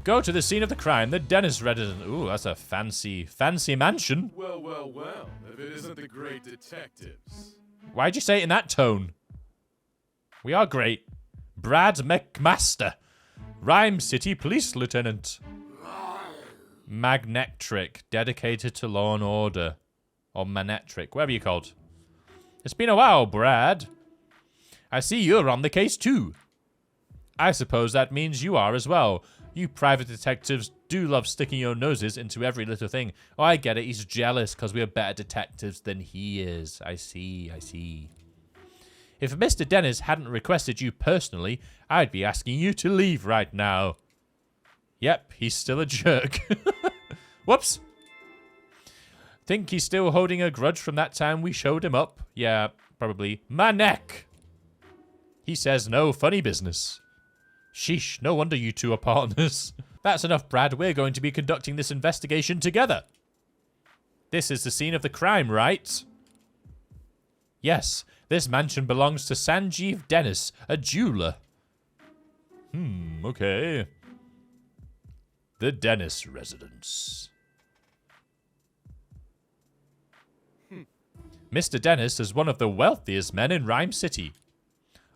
Go to the scene of the crime, the Dennis residence. Ooh, that's a fancy mansion. Well, well, well, if it isn't the great detectives. Why'd you say it in that tone? We are great. Brad McMaster, Rhyme City Police Lieutenant. Magnetric, dedicated to law and order. Or Manetric, whatever you're called. It's been a while, Brad. I see you're on the case too. I suppose that means you are as well. You private detectives do love sticking your noses into every little thing. Oh, I get it. He's jealous because we're better detectives than he is. I see. If Mr. Dennis hadn't requested you personally, I'd be asking you to leave right now. Yep, he's still a jerk. Whoops. Think he's still holding a grudge from that time we showed him up? Yeah, probably. My neck. He says no funny business. Sheesh, no wonder you two are partners. That's enough, Brad. We're going to be conducting this investigation together. This is the scene of the crime, right? Yes, this mansion belongs to Sanjeev Dennis, a jeweler. Okay. The Dennis residence. Mr. Dennis is one of the wealthiest men in Rhyme City.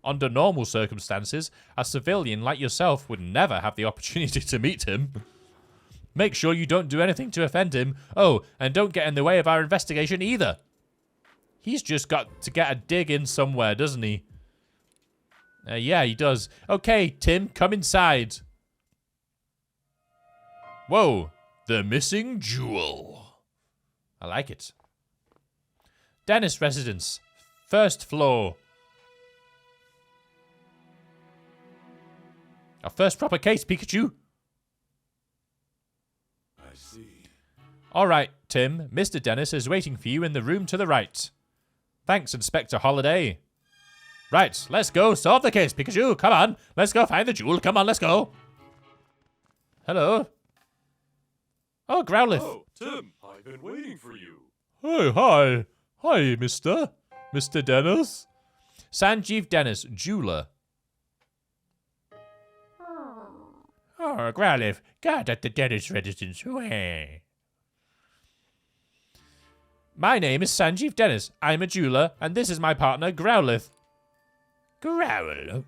Under normal circumstances, a civilian like yourself would never have the opportunity to meet him. Make sure you don't do anything to offend him. Oh, and don't get in the way of our investigation either. He's just got to get a dig in somewhere, doesn't he? Yeah, he does. Okay, Tim, come inside. Whoa, the missing jewel. I like it. Dennis residence, first floor. Our first proper case, Pikachu. I see. All right, Tim. Mr. Dennis is waiting for you in the room to the right. Thanks, Inspector Holiday. Right, let's go solve the case, Pikachu. Come on, let's go find the jewel. Come on, let's go. Hello. Oh, Growlithe. Oh, Tim, I've been waiting for you. Oh, hi. Hi, Mr. Dennis. Sanjeev Dennis, jeweler. Oh, Growlithe, guard at the Dennis residence. My name is Sanjeev Dennis. I'm a jeweler, and this is my partner, Growlithe. Growl.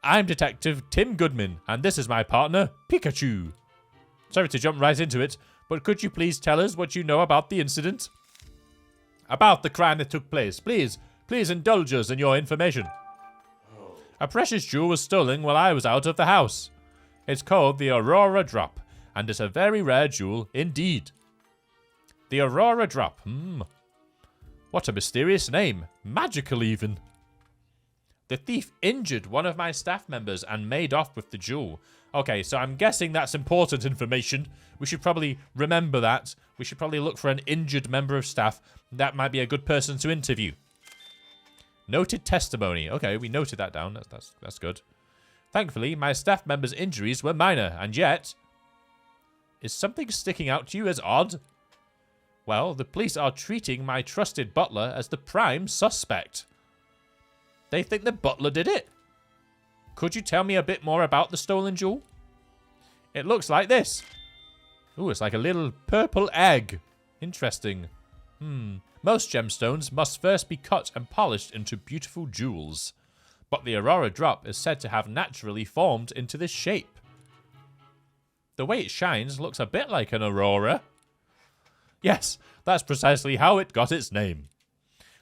I'm Detective Tim Goodman, and this is my partner, Pikachu. Sorry to jump right into it, but could you please tell us what you know about the incident? About the crime that took place. Please indulge us in your information. A precious jewel was stolen while I was out of the house. It's called the Aurora Drop, and it's a very rare jewel indeed. The Aurora Drop. What a mysterious name. Magical even. The thief injured one of my staff members and made off with the jewel. Okay, so I'm guessing that's important information. We should probably remember that. We should probably look for an injured member of staff. That might be a good person to interview. Noted testimony. Okay, we noted that down. That's good. Thankfully, my staff member's injuries were minor, and yet... Is something sticking out to you as odd? Well, the police are treating my trusted butler as the prime suspect. They think the butler did it? Could you tell me a bit more about the stolen jewel? It looks like this. Ooh, it's like a little purple egg. Interesting. Most gemstones must first be cut and polished into beautiful jewels. But the Aurora Drop is said to have naturally formed into this shape. The way it shines looks a bit like an aurora. Yes, that's precisely how it got its name.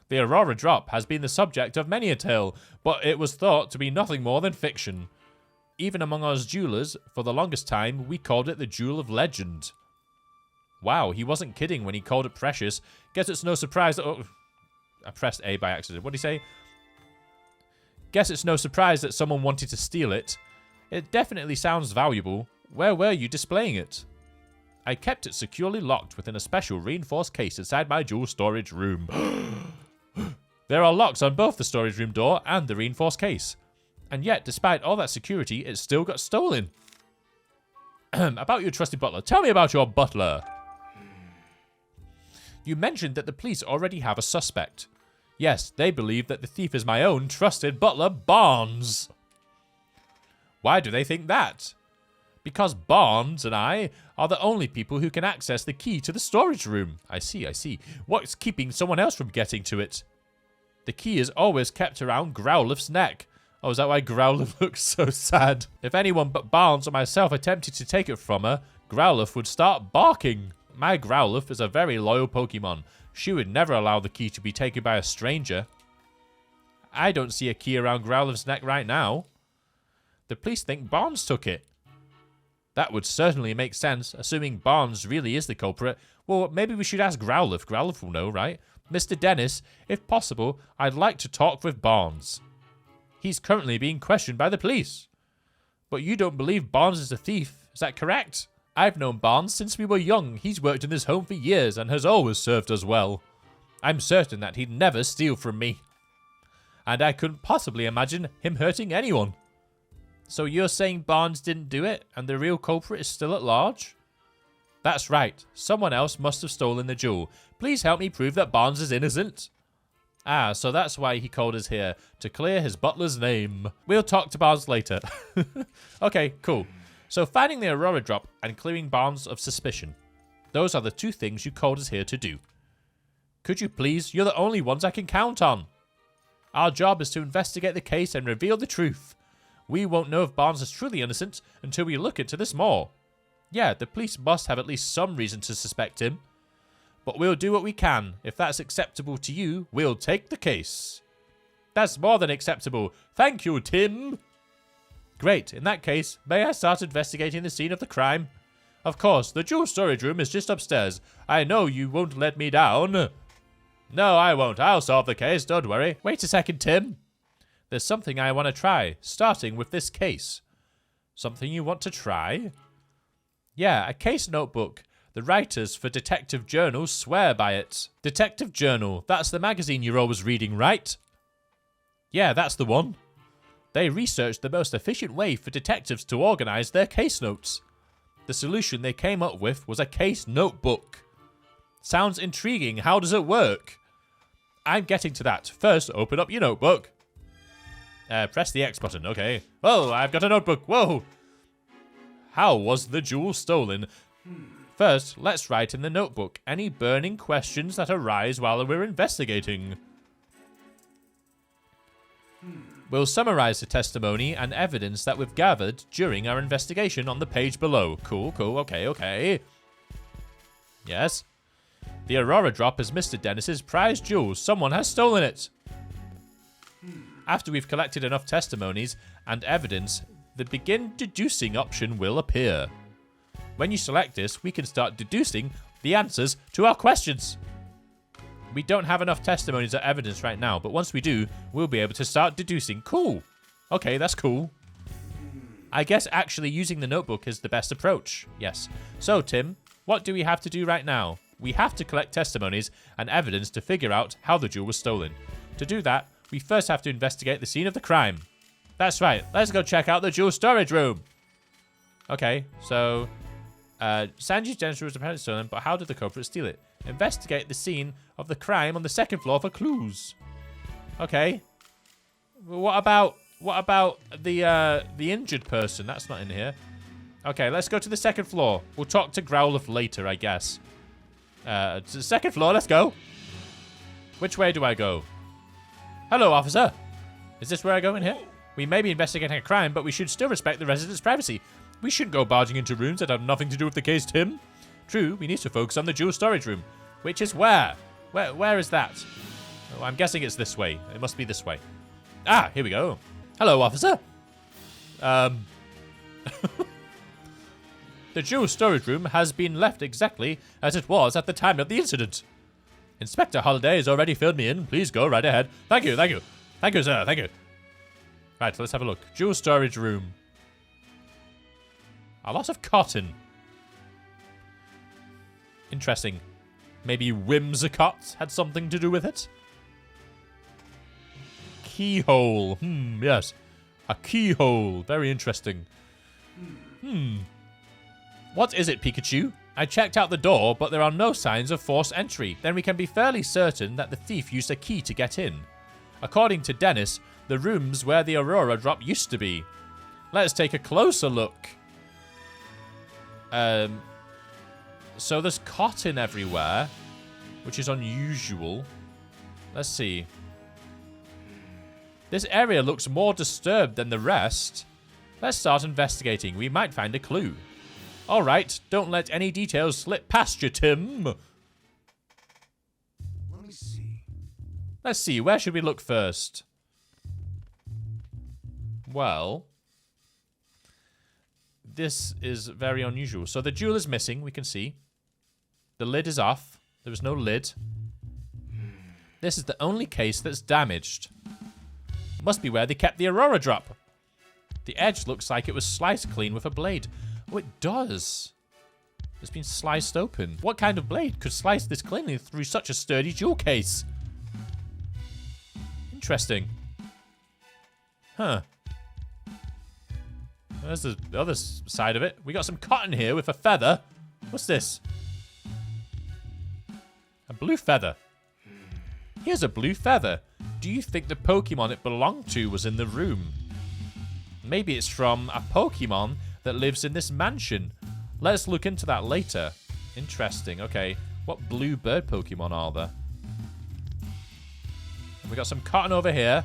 The Aurora Drop has been the subject of many a tale, but it was thought to be nothing more than fiction. Even among us jewelers, for the longest time, we called it the Jewel of Legend. Wow, he wasn't kidding when he called it precious. Guess it's no surprise that... Oh, I pressed A by accident. What did he say? Guess it's no surprise that someone wanted to steal it. It definitely sounds valuable. Where were you displaying it? I kept it securely locked within a special reinforced case inside my jewel storage room. There are locks on both the storage room door and the reinforced case. And yet, despite all that security, it still got stolen. About your trusty butler. Tell me about your butler. You mentioned that the police already have a suspect. Yes, they believe that the thief is my own trusted butler, Barnes. Why do they think that? Because Barnes and I are the only people who can access the key to the storage room. I see. What's keeping someone else from getting to it? The key is always kept around Growlithe's neck. Oh, is that why Growlithe looks so sad? If anyone but Barnes or myself attempted to take it from her, Growlithe would start barking. My Growlithe is a very loyal Pokemon. She would never allow the key to be taken by a stranger. I don't see a key around Growlithe's neck right now. The police think Barnes took it. That would certainly make sense, assuming Barnes really is the culprit. Well, maybe we should ask Growlithe. Growlithe will know, right? Mr. Dennis, if possible, I'd like to talk with Barnes. He's currently being questioned by the police. But you don't believe Barnes is a thief, is that correct? I've known Barnes since we were young. He's worked in this home for years and has always served us well. I'm certain that he'd never steal from me. And I couldn't possibly imagine him hurting anyone. So you're saying Barnes didn't do it and the real culprit is still at large? That's right. Someone else must have stolen the jewel. Please help me prove that Barnes is innocent. Ah, so that's why he called us here, to clear his butler's name. We'll talk to Barnes later. Okay, cool. So finding the Aurora Drop and clearing Barnes of suspicion. Those are the two things you called us here to do. Could you please? You're the only ones I can count on. Our job is to investigate the case and reveal the truth. We won't know if Barnes is truly innocent until we look into this more. Yeah, the police must have at least some reason to suspect him. But we'll do what we can. If that's acceptable to you, we'll take the case. That's more than acceptable. Thank you, Tim. Great. In that case, may I start investigating the scene of the crime? Of course, the jewel storage room is just upstairs. I know you won't let me down. No, I won't. I'll solve the case. Don't worry. Wait a second, Tim. There's something I want to try, starting with this case. Something you want to try? Yeah, a case notebook. The writers for Detective Journal swear by it. Detective Journal, that's the magazine you're always reading, right? Yeah, that's the one. They researched the most efficient way for detectives to organize their case notes. The solution they came up with was a case notebook. Sounds intriguing. How does it work? I'm getting to that. First, open up your notebook. Press the X button, okay. Whoa, I've got a notebook. Whoa. How was the jewel stolen? First, let's write in the notebook any burning questions that arise while we're investigating. We'll summarize the testimony and evidence that we've gathered during our investigation on the page below. Cool, okay. Yes. The Aurora drop is Mr. Dennis's prized jewel. Someone has stolen it. After we've collected enough testimonies and evidence, the begin deducing option will appear. When you select this, we can start deducing the answers to our questions. We don't have enough testimonies or evidence right now, but once we do, we'll be able to start deducing. Cool. Okay, that's cool. I guess actually using the notebook is the best approach. Yes. So, Tim, what do we have to do right now? We have to collect testimonies and evidence to figure out how the jewel was stolen. To do that, we first have to investigate the scene of the crime. That's right. Let's go check out the jewel storage room. Okay, so Sanji's general was apparently stolen, but how did the culprit steal it? Investigate the scene of the crime on the second floor for clues. Okay. What about the injured person? That's not in here. Okay, let's go to the second floor. We'll talk to Growlithe later, I guess. To the second floor, let's go. Which way do I go? Hello, officer. Is this where I go in here? We may be investigating a crime, but we should still respect the residents' privacy. We shouldn't go barging into rooms that have nothing to do with the case, Tim. True, we need to focus on the jewel storage room. Which is where? Where is that? Oh, I'm guessing it's this way. It must be this way. Ah, here we go. Hello, officer. The jewel storage room has been left exactly as it was at the time of the incident. Inspector Holliday has already filled me in. Please go right ahead. Thank you, thank you. Thank you, sir, thank you. Right, let's have a look. Jewel storage room. A lot of cotton. Interesting. Maybe Whimsicott had something to do with it? Keyhole. Yes. A keyhole. Very interesting. What is it, Pikachu? I checked out the door, but there are no signs of forced entry. Then we can be fairly certain that the thief used a key to get in. According to Dennis, the room's where the Aurora drop used to be. Let's take a closer look. So there's cotton everywhere, which is unusual. Let's see. This area looks more disturbed than the rest. Let's start investigating. We might find a clue. All right, don't let any details slip past you, Tim. Let me see. Let's see, where should we look first? Well, this is very unusual. So the jewel is missing, we can see. The lid is off. There is no lid. This is the only case that's damaged. Must be where they kept the Aurora drop. The edge looks like it was sliced clean with a blade. Oh, it does. It's been sliced open. What kind of blade could slice this cleanly through such a sturdy jewel case? Interesting. Huh. There's the other side of it. We got some cotton here with a feather. What's this? A blue feather. Here's a blue feather. Do you think the Pokemon it belonged to was in the room? Maybe it's from a Pokemon that lives in this mansion. Let's look into that later. Interesting. Okay. What blue bird Pokemon are there? We got some cotton over here.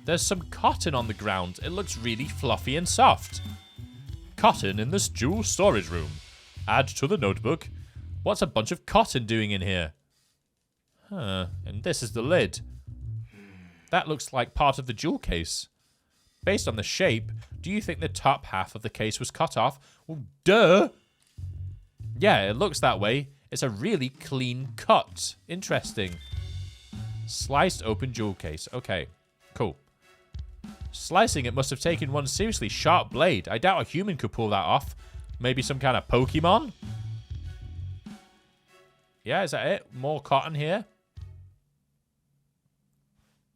There's some cotton on the ground. It looks really fluffy and soft. Cotton in this jewel storage room. Add to the notebook. What's a bunch of cotton doing in here? Huh, and this is the lid. That looks like part of the jewel case. Based on the shape, do you think the top half of the case was cut off? Well, duh! Yeah, it looks that way. It's a really clean cut. Interesting. Sliced open jewel case. Okay, cool. Slicing it must have taken one seriously sharp blade. I doubt a human could pull that off. Maybe some kind of Pokemon? Yeah, is that it? More cotton here?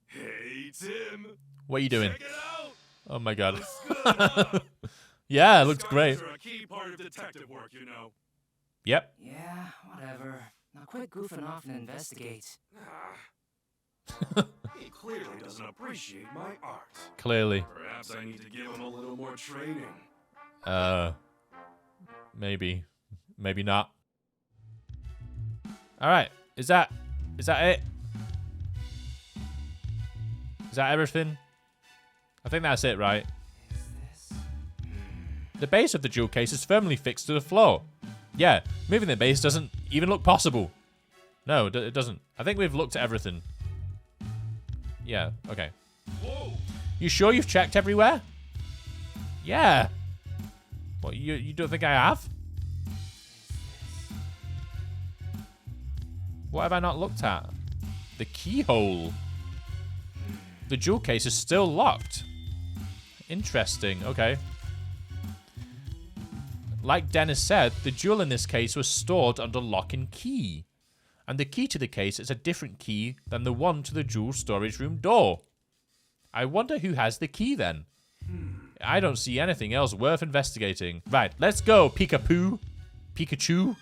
Hey, Tim. What are you doing? Check it out. Oh my god. Looks good, huh? Yeah, it looks great. Disguises are a key part of detective work, you know. Yep. Yeah, whatever. Now quit goofing off and investigate. He clearly doesn't appreciate my art. Clearly. Perhaps I need to give him a little more training. Maybe. Maybe not. Alright. Is that it? Is that everything? I think that's it, right? Is this? The base of the jewel case is firmly fixed to the floor. Yeah, moving the base doesn't even look possible. No, it doesn't. I think we've looked at everything. Yeah, okay. Whoa! You sure you've checked everywhere? Yeah. What, you don't think I have? What have I not looked at? The keyhole. The jewel case is still locked. Interesting, okay. Like Dennis said, the jewel in this case was stored under lock and key. And the key to the case is a different key than the one to the jewel storage room door. I wonder who has the key then. I don't see anything else worth investigating. Right, let's go, Pikachu. Okay,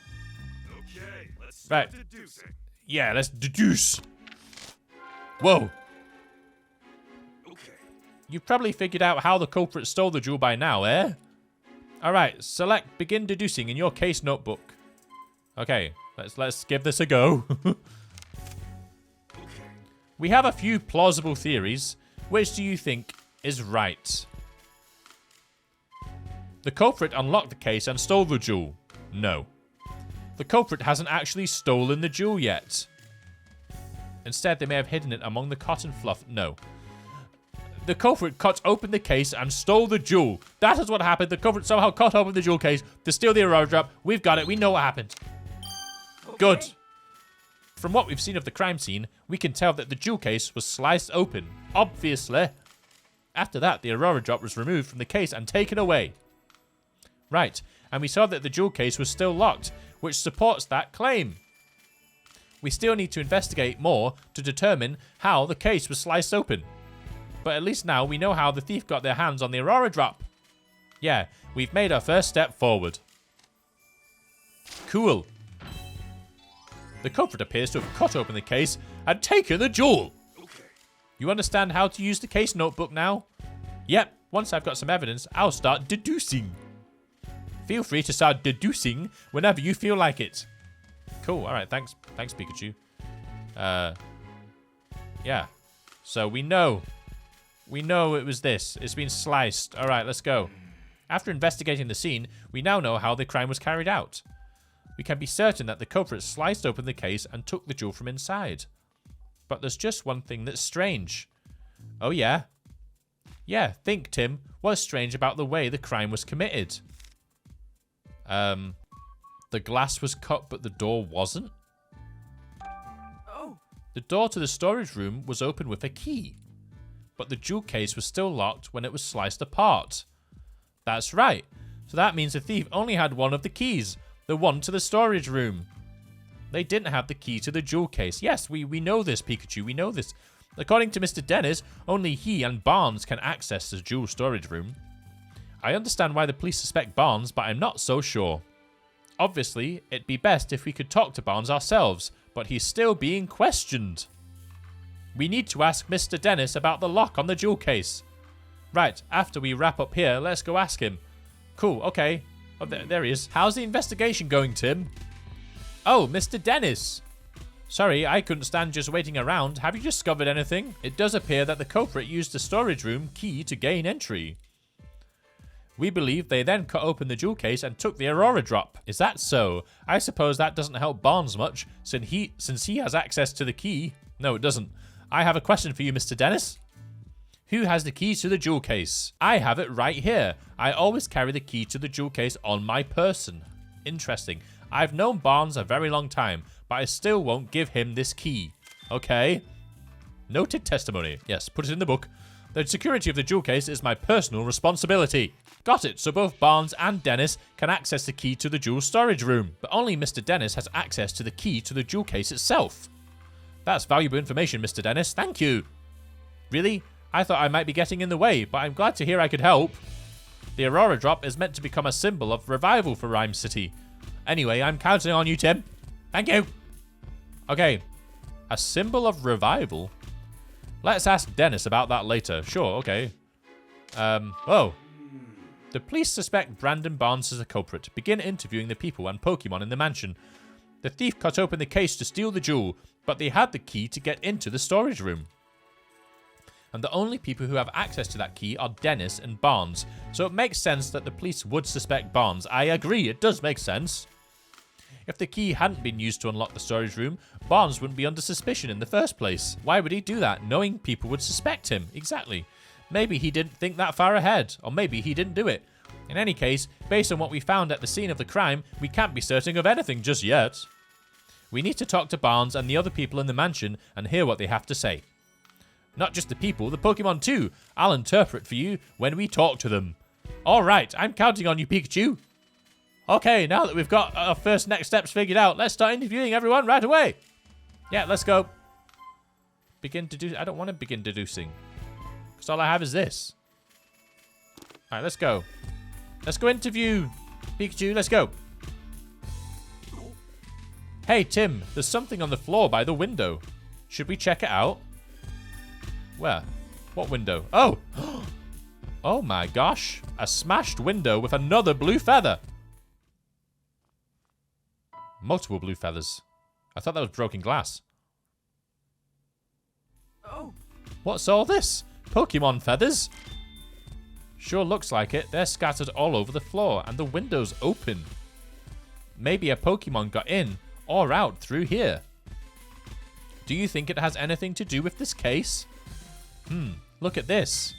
let's start deducing. Yeah, let's deduce. Whoa. Okay. You've probably figured out how the culprit stole the jewel by now, eh? Alright, select begin deducing in your case notebook. Okay, let's give this a go. We have a few plausible theories. Which do you think is right? The culprit unlocked the case and stole the jewel. No. The culprit hasn't actually stolen the jewel yet. Instead, they may have hidden it among the cotton fluff. No. The culprit cut open the case and stole the jewel. That is what happened. The culprit somehow cut open the jewel case to steal the Aurora Drop. We've got it. We know what happened. Okay. Good. From what we've seen of the crime scene, we can tell that the jewel case was sliced open. Obviously. After that, the Aurora Drop was removed from the case and taken away. Right. And we saw that the jewel case was still locked, which supports that claim. We still need to investigate more to determine how the case was sliced open. But at least now we know how the thief got their hands on the Aurora Drop. Yeah, we've made our first step forward. Cool. The culprit appears to have cut open the case and taken the jewel. Okay. You understand how to use the case notebook now? Yep, once I've got some evidence, I'll start deducing. Feel free to start deducing whenever you feel like it. Cool, alright, thanks Pikachu. Yeah. So we know it was this. It's been sliced. Alright, let's go. After investigating the scene, we now know how the crime was carried out. We can be certain that the culprit sliced open the case and took the jewel from inside. But there's just one thing that's strange. Oh yeah? Yeah, think, Tim. What's strange about the way the crime was committed? The glass was cut, but the door wasn't? Oh! The door to the storage room was open with a key. But the jewel case was still locked when it was sliced apart. That's right. So that means the thief only had one of the keys. The one to the storage room. They didn't have the key to the jewel case. Yes, we know this, Pikachu. We know this. According to Mr. Dennis, only he and Barnes can access the jewel storage room. I understand why the police suspect Barnes, but I'm not so sure. Obviously, it'd be best if we could talk to Barnes ourselves, but he's still being questioned. We need to ask Mr. Dennis about the lock on the jewel case. Right, after we wrap up here, let's go ask him. Cool, okay. Oh, there he is. How's the investigation going, Tim? Oh, Mr. Dennis. Sorry, I couldn't stand just waiting around. Have you discovered anything? It does appear that the culprit used the storage room key to gain entry. We believe they then cut open the jewel case and took the Aurora drop. Is that so? I suppose that doesn't help Barnes much, since he has access to the key. No, it doesn't. I have a question for you, Mr. Dennis. Who has the keys to the jewel case? I have it right here. I always carry the key to the jewel case on my person. Interesting. I've known Barnes a very long time, but I still won't give him this key. Okay. Noted testimony. Yes, put it in the book. The security of the jewel case is my personal responsibility. Got it, so both Barnes and Dennis can access the key to the jewel storage room, but only Mr. Dennis has access to the key to the jewel case itself. That's valuable information, Mr. Dennis. Thank you. Really? I thought I might be getting in the way, but I'm glad to hear I could help. The Aurora drop is meant to become a symbol of revival for Rhyme City. Anyway, I'm counting on you, Tim. Thank you. Okay. A symbol of revival? Let's ask Dennis about that later. Sure, okay. Oh. The police suspect Brandon Barnes as a culprit. Begin interviewing the people and Pokemon in the mansion. The thief cut open the case to steal the jewel, but they had the key to get into the storage room. And the only people who have access to that key are Dennis and Barnes, so it makes sense that the police would suspect Barnes. I agree, it does make sense. If the key hadn't been used to unlock the storage room, Barnes wouldn't be under suspicion in the first place. Why would he do that, knowing people would suspect him? Exactly. Maybe he didn't think that far ahead, or maybe he didn't do it. In any case, based on what we found at the scene of the crime, we can't be certain of anything just yet. We need to talk to Barnes and the other people in the mansion and hear what they have to say. Not just the people, the Pokemon too. I'll interpret for you when we talk to them. Alright, I'm counting on you, Pikachu. Okay, now that we've got our first next steps figured out, let's start interviewing everyone right away. Yeah, let's go. I don't want to begin deducing. Because all I have is this. Alright, let's go. Let's go interview Pikachu. Let's go. Hey, Tim, there's something on the floor by the window. Should we check it out? Where? What window? Oh! Oh my gosh. A smashed window with another blue feather. Multiple blue feathers. I thought that was broken glass. Oh! What's all this? Pokemon feathers? Sure looks like it. They're scattered all over the floor and the window's open. Maybe a Pokemon got in or out through here. Do you think it has anything to do with this case? Look at this.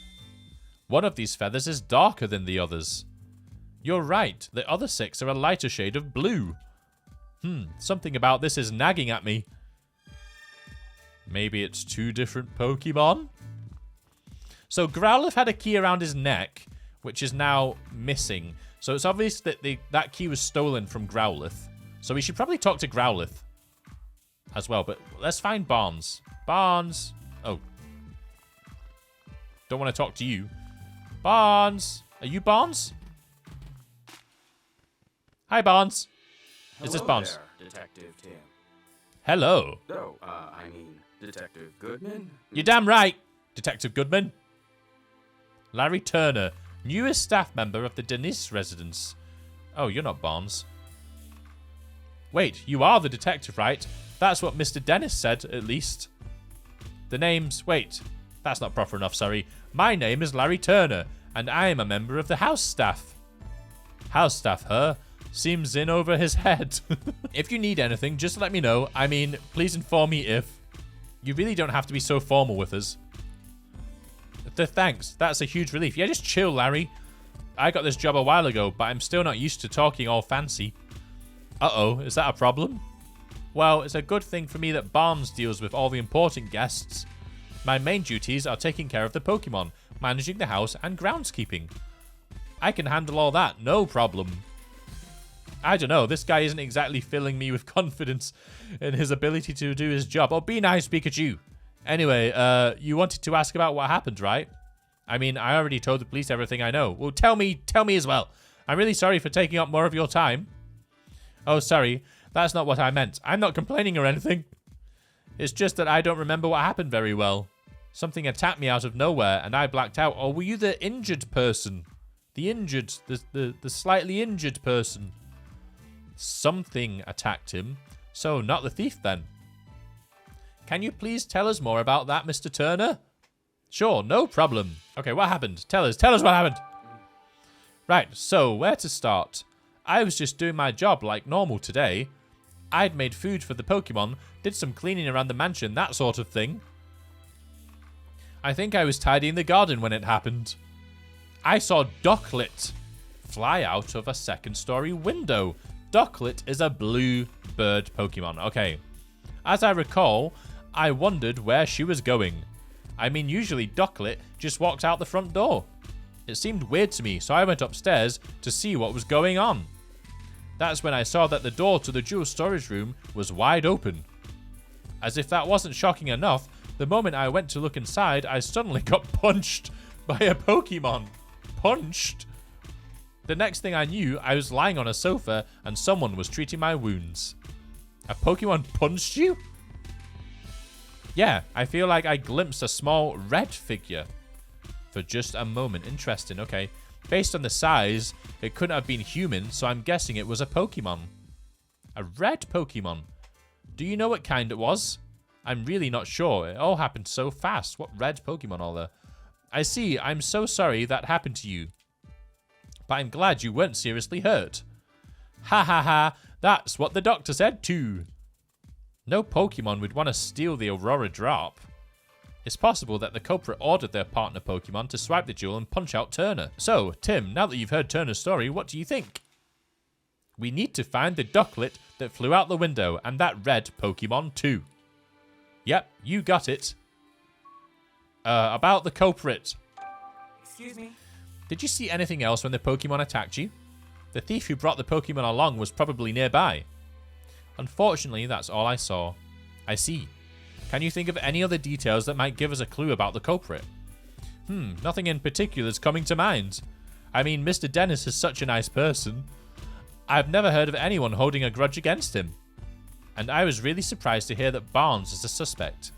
One of these feathers is darker than the others. You're right, the other 6 are a lighter shade of blue. Something about this is nagging at me. Maybe it's 2 different Pokemon? So Growlithe had a key around his neck, which is now missing. So it's obvious that that key was stolen from Growlithe. So we should probably talk to Growlithe as well. But let's find Barnes. Barnes. Oh. Don't want to talk to you. Barnes. Are you Barnes? Hi, Barnes. Is this Barnes? There, Detective Tim. Hello. No, I mean, Detective Goodman? You're damn right, Detective Goodman. Larry Turner, newest staff member of the Denise residence. Oh, you're not Barnes. Wait, you are the detective, right? That's what Mr. Dennis said, at least. The name's... Wait, that's not proper enough, sorry. My name is Larry Turner, and I am a member of the house staff. House staff, huh? Seems in over his head. If you need anything, just let me know. I mean, please inform me if... You really don't have to be so formal with us. Thanks, that's a huge relief. Yeah, just chill, Larry. I got this job a while ago, but I'm still not used to talking all fancy. Uh-oh, is that a problem? Well, it's a good thing for me that Barnes deals with all the important guests. My main duties are taking care of the Pokemon, managing the house, and groundskeeping. I can handle all that, no problem. I don't know, this guy isn't exactly filling me with confidence in his ability to do his job. Oh, be nice, Pikachu. Anyway, you wanted to ask about what happened, right? I mean, I already told the police everything I know. Well, tell me as well. I'm really sorry for taking up more of your time. Oh, sorry. That's not what I meant. I'm not complaining or anything. It's just that I don't remember what happened very well. Something attacked me out of nowhere, and I blacked out. Or were you the injured person? The injured, the slightly injured person. Something attacked him. So, not the thief then. Can you please tell us more about that, Mr. Turner? Sure, no problem. Okay, what happened? Tell us what happened. Right, so where to start? I was just doing my job like normal today. I'd made food for the Pokemon, did some cleaning around the mansion, that sort of thing. I think I was tidying the garden when it happened. I saw Ducklet fly out of a second-story window. Ducklet is a blue bird Pokemon. Okay. As I recall, I wondered where she was going. I mean, usually Ducklet just walks out the front door. It seemed weird to me, so I went upstairs to see what was going on. That's when I saw that the door to the jewel storage room was wide open. As if that wasn't shocking enough, the moment I went to look inside, I suddenly got punched by a Pokemon. Punched? The next thing I knew, I was lying on a sofa and someone was treating my wounds. A Pokemon punched you? Yeah, I feel like I glimpsed a small red figure. For just a moment. Interesting, okay. Based on the size, it couldn't have been human, so I'm guessing it was a Pokemon. A red Pokemon. Do you know what kind it was? I'm really not sure. It all happened so fast. What red Pokemon are there? I see. I'm so sorry that happened to you. But I'm glad you weren't seriously hurt. Ha ha ha. That's what the doctor said too. No Pokemon would want to steal the Aurora Drop. It's possible that the culprit ordered their partner Pokemon to swipe the jewel and punch out Turner. So, Tim, now that you've heard Turner's story, what do you think? We need to find the Ducklet that flew out the window and that red Pokemon too. Yep, you got it. About the culprit. Excuse me? Did you see anything else when the Pokemon attacked you? The thief who brought the Pokemon along was probably nearby. Unfortunately, that's all I saw. I see. Can you think of any other details that might give us a clue about the culprit? Nothing in particular is coming to mind. I mean, Mr. Dennis is such a nice person. I've never heard of anyone holding a grudge against him. And I was really surprised to hear that Barnes is a suspect.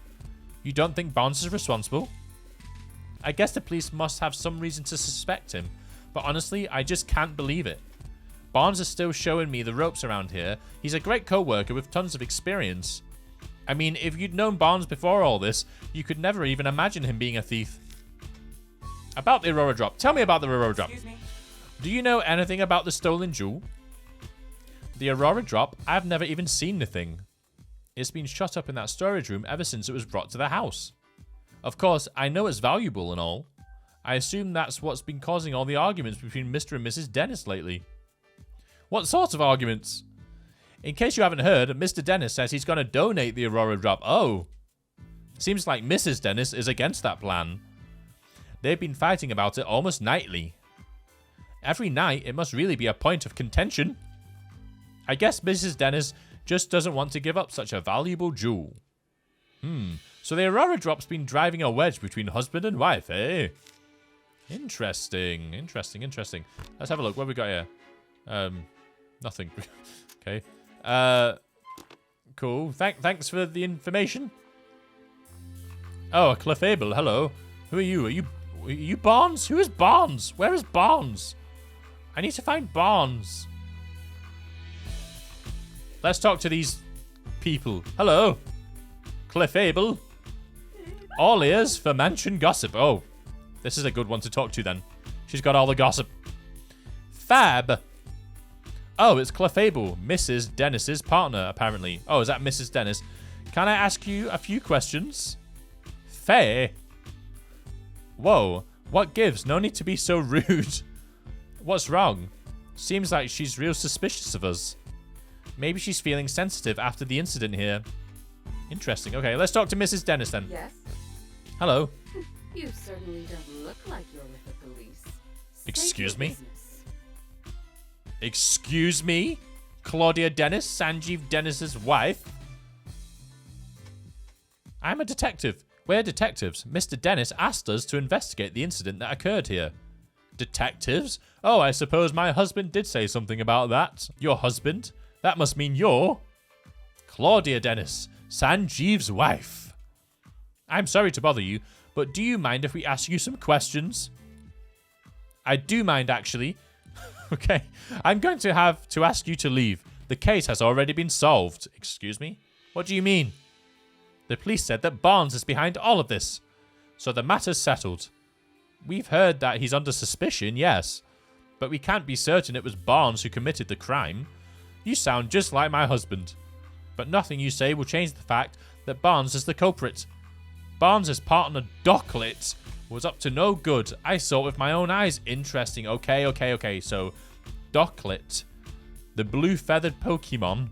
You don't think Barnes is responsible? I guess the police must have some reason to suspect him, but honestly, I just can't believe it. Barnes is still showing me the ropes around here. He's a great co-worker with tons of experience. I mean, if you'd known Barnes before all this, you could never even imagine him being a thief. About the Aurora Drop. Tell me about the Aurora Drop. Excuse me? Do you know anything about the stolen jewel? The Aurora Drop? I've never even seen the thing. It's been shut up in that storage room ever since it was brought to the house. Of course, I know it's valuable and all. I assume that's what's been causing all the arguments between Mr. and Mrs. Dennis lately. What sort of arguments? In case you haven't heard, Mr. Dennis says he's going to donate the Aurora Drop. Oh. Seems like Mrs. Dennis is against that plan. They've been fighting about it almost nightly. Every night, it must really be a point of contention. I guess Mrs. Dennis just doesn't want to give up such a valuable jewel. So the Aurora Drop's been driving a wedge between husband and wife, eh? Interesting. Let's have a look. What have we got here? Nothing. Okay. Cool. Thanks for the information. Oh, a Clefable. Hello. Who are you? Are you Barnes? Who is Barnes? Where is Barnes? I need to find Barnes. Let's talk to these people. Hello. Clefable. All ears for mansion gossip. Oh, this is a good one to talk to then. She's got all the gossip. Fab. Oh, it's Clefable, Mrs. Dennis's partner, apparently. Oh, is that Mrs. Dennis? Can I ask you a few questions? Faye. Whoa, what gives? No need to be so rude. What's wrong? Seems like she's real suspicious of us. Maybe she's feeling sensitive after the incident here. Interesting. Okay, let's talk to Mrs. Dennis then. Yes? Hello. You certainly don't look like you're with the police. Excuse State your me? business. Excuse me? Claudia Dennis, Sanjeev Dennis's wife? I'm a detective. We're detectives. Mr. Dennis asked us to investigate the incident that occurred here. Detectives? Oh, I suppose my husband did say something about that. Your husband? That must mean you're... Claudia Dennis, Sanjeev's wife. I'm sorry to bother you, but do you mind if we ask you some questions? I do mind, actually. Okay, I'm going to have to ask you to leave. The case has already been solved. Excuse me? What do you mean? The police said that Barnes is behind all of this. So the matter's settled. We've heard that he's under suspicion, yes. But we can't be certain it was Barnes who committed the crime. You sound just like my husband. But nothing you say will change the fact that Barnes is the culprit. Barnes' partner, Docklet, was up to no good. I saw it with my own eyes. Interesting. Okay. So, Docklet, the blue-feathered Pokemon,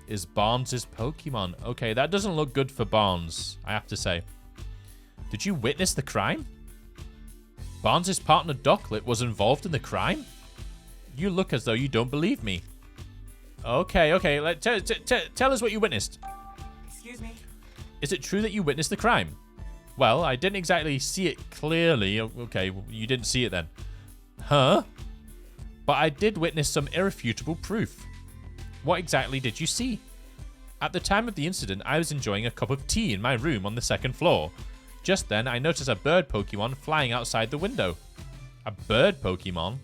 is Barnes' Pokemon. Okay, that doesn't look good for Barnes, I have to say. Did you witness the crime? Barnes' partner, Docklet, was involved in the crime? You look as though you don't believe me. Okay. Tell us what you witnessed. Excuse me? Is it true that you witnessed the crime? Well, I didn't exactly see it clearly. Okay, well, you didn't see it then. Huh? But I did witness some irrefutable proof. What exactly did you see? At the time of the incident, I was enjoying a cup of tea in my room on the second floor. Just then, I noticed a bird Pokemon flying outside the window. A bird Pokemon?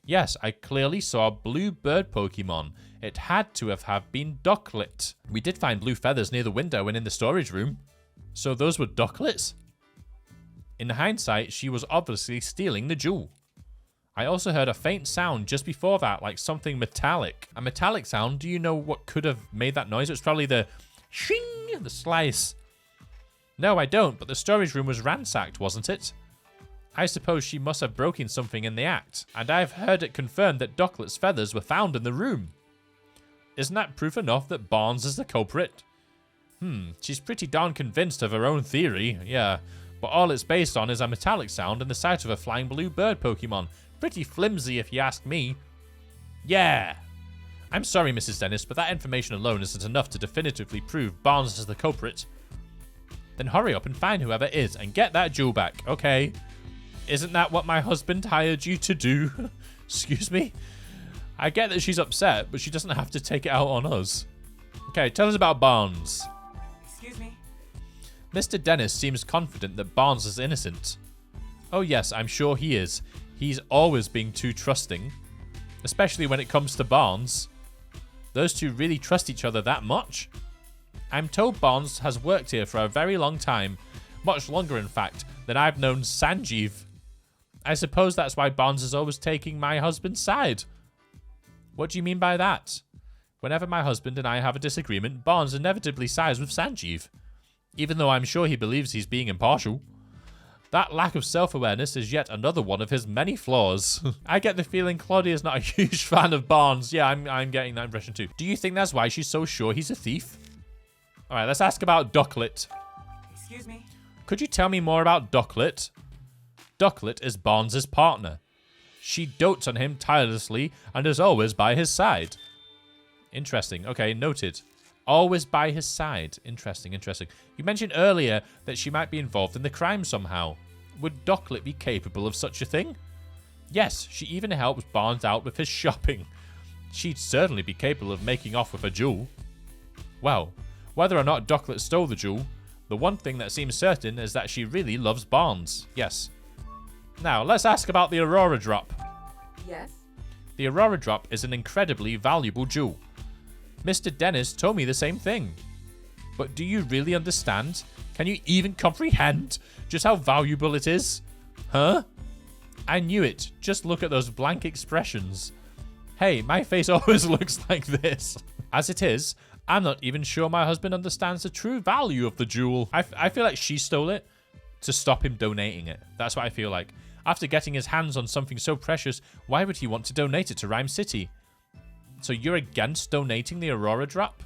Yes, I clearly saw a blue bird Pokemon. It had to have been Docklet. We did find blue feathers near the window and in the storage room. So those were Docklets? In hindsight, she was obviously stealing the jewel. I also heard a faint sound just before that, like something metallic. A metallic sound? Do you know what could have made that noise? It was probably the shing, the slice. No, I don't, but the storage room was ransacked, wasn't it? I suppose she must have broken something in the act, and I've heard it confirmed that Docklet's feathers were found in the room. Isn't that proof enough that Barnes is the culprit? She's pretty darn convinced of her own theory, yeah, but all it's based on is a metallic sound and the sight of a flying blue bird Pokemon. Pretty flimsy if you ask me. Yeah. I'm sorry, Mrs. Dennis, but that information alone isn't enough to definitively prove Barnes is the culprit. Then hurry up and find whoever is and get that jewel back, okay? Isn't that what my husband hired you to do? Excuse me? I get that she's upset, but she doesn't have to take it out on us. Okay, tell us about Barnes. Excuse me? Mr. Dennis seems confident that Barnes is innocent. Oh yes, I'm sure he is. He's always being too trusting. Especially when it comes to Barnes. Those two really trust each other that much? I'm told Barnes has worked here for a very long time. Much longer, in fact, than I've known Sanjeev. I suppose that's why Barnes is always taking my husband's side. What do you mean by that? Whenever my husband and I have a disagreement, Barnes inevitably sides with Sanjeev. Even though I'm sure he believes he's being impartial. That lack of self-awareness is yet another one of his many flaws. I get the feeling Claudia's not a huge fan of Barnes. Yeah, I'm getting that impression too. Do you think that's why she's so sure he's a thief? Alright, let's ask about Docklet. Excuse me? Could you tell me more about Docklet? Docklet is Barnes' partner. She dotes on him tirelessly and is always by his side. Interesting. Okay, noted. Always by his side. Interesting. You mentioned earlier that she might be involved in the crime somehow. Would Docklet be capable of such a thing? Yes, she even helps Barnes out with his shopping. She'd certainly be capable of making off with a jewel. Well, whether or not Docklet stole the jewel, the one thing that seems certain is that she really loves Barnes. Yes. Now, let's ask about the Aurora Drop. Yes? The Aurora Drop is an incredibly valuable jewel. Mr. Dennis told me the same thing. But do you really understand? Can you even comprehend just how valuable it is? Huh? I knew it. Just look at those blank expressions. Hey, my face always looks like this. As it is, I'm not even sure my husband understands the true value of the jewel. I feel like she stole it to stop him donating it. That's what I feel like. After getting his hands on something so precious, why would he want to donate it to Rhyme City? So you're against donating the Aurora Drop?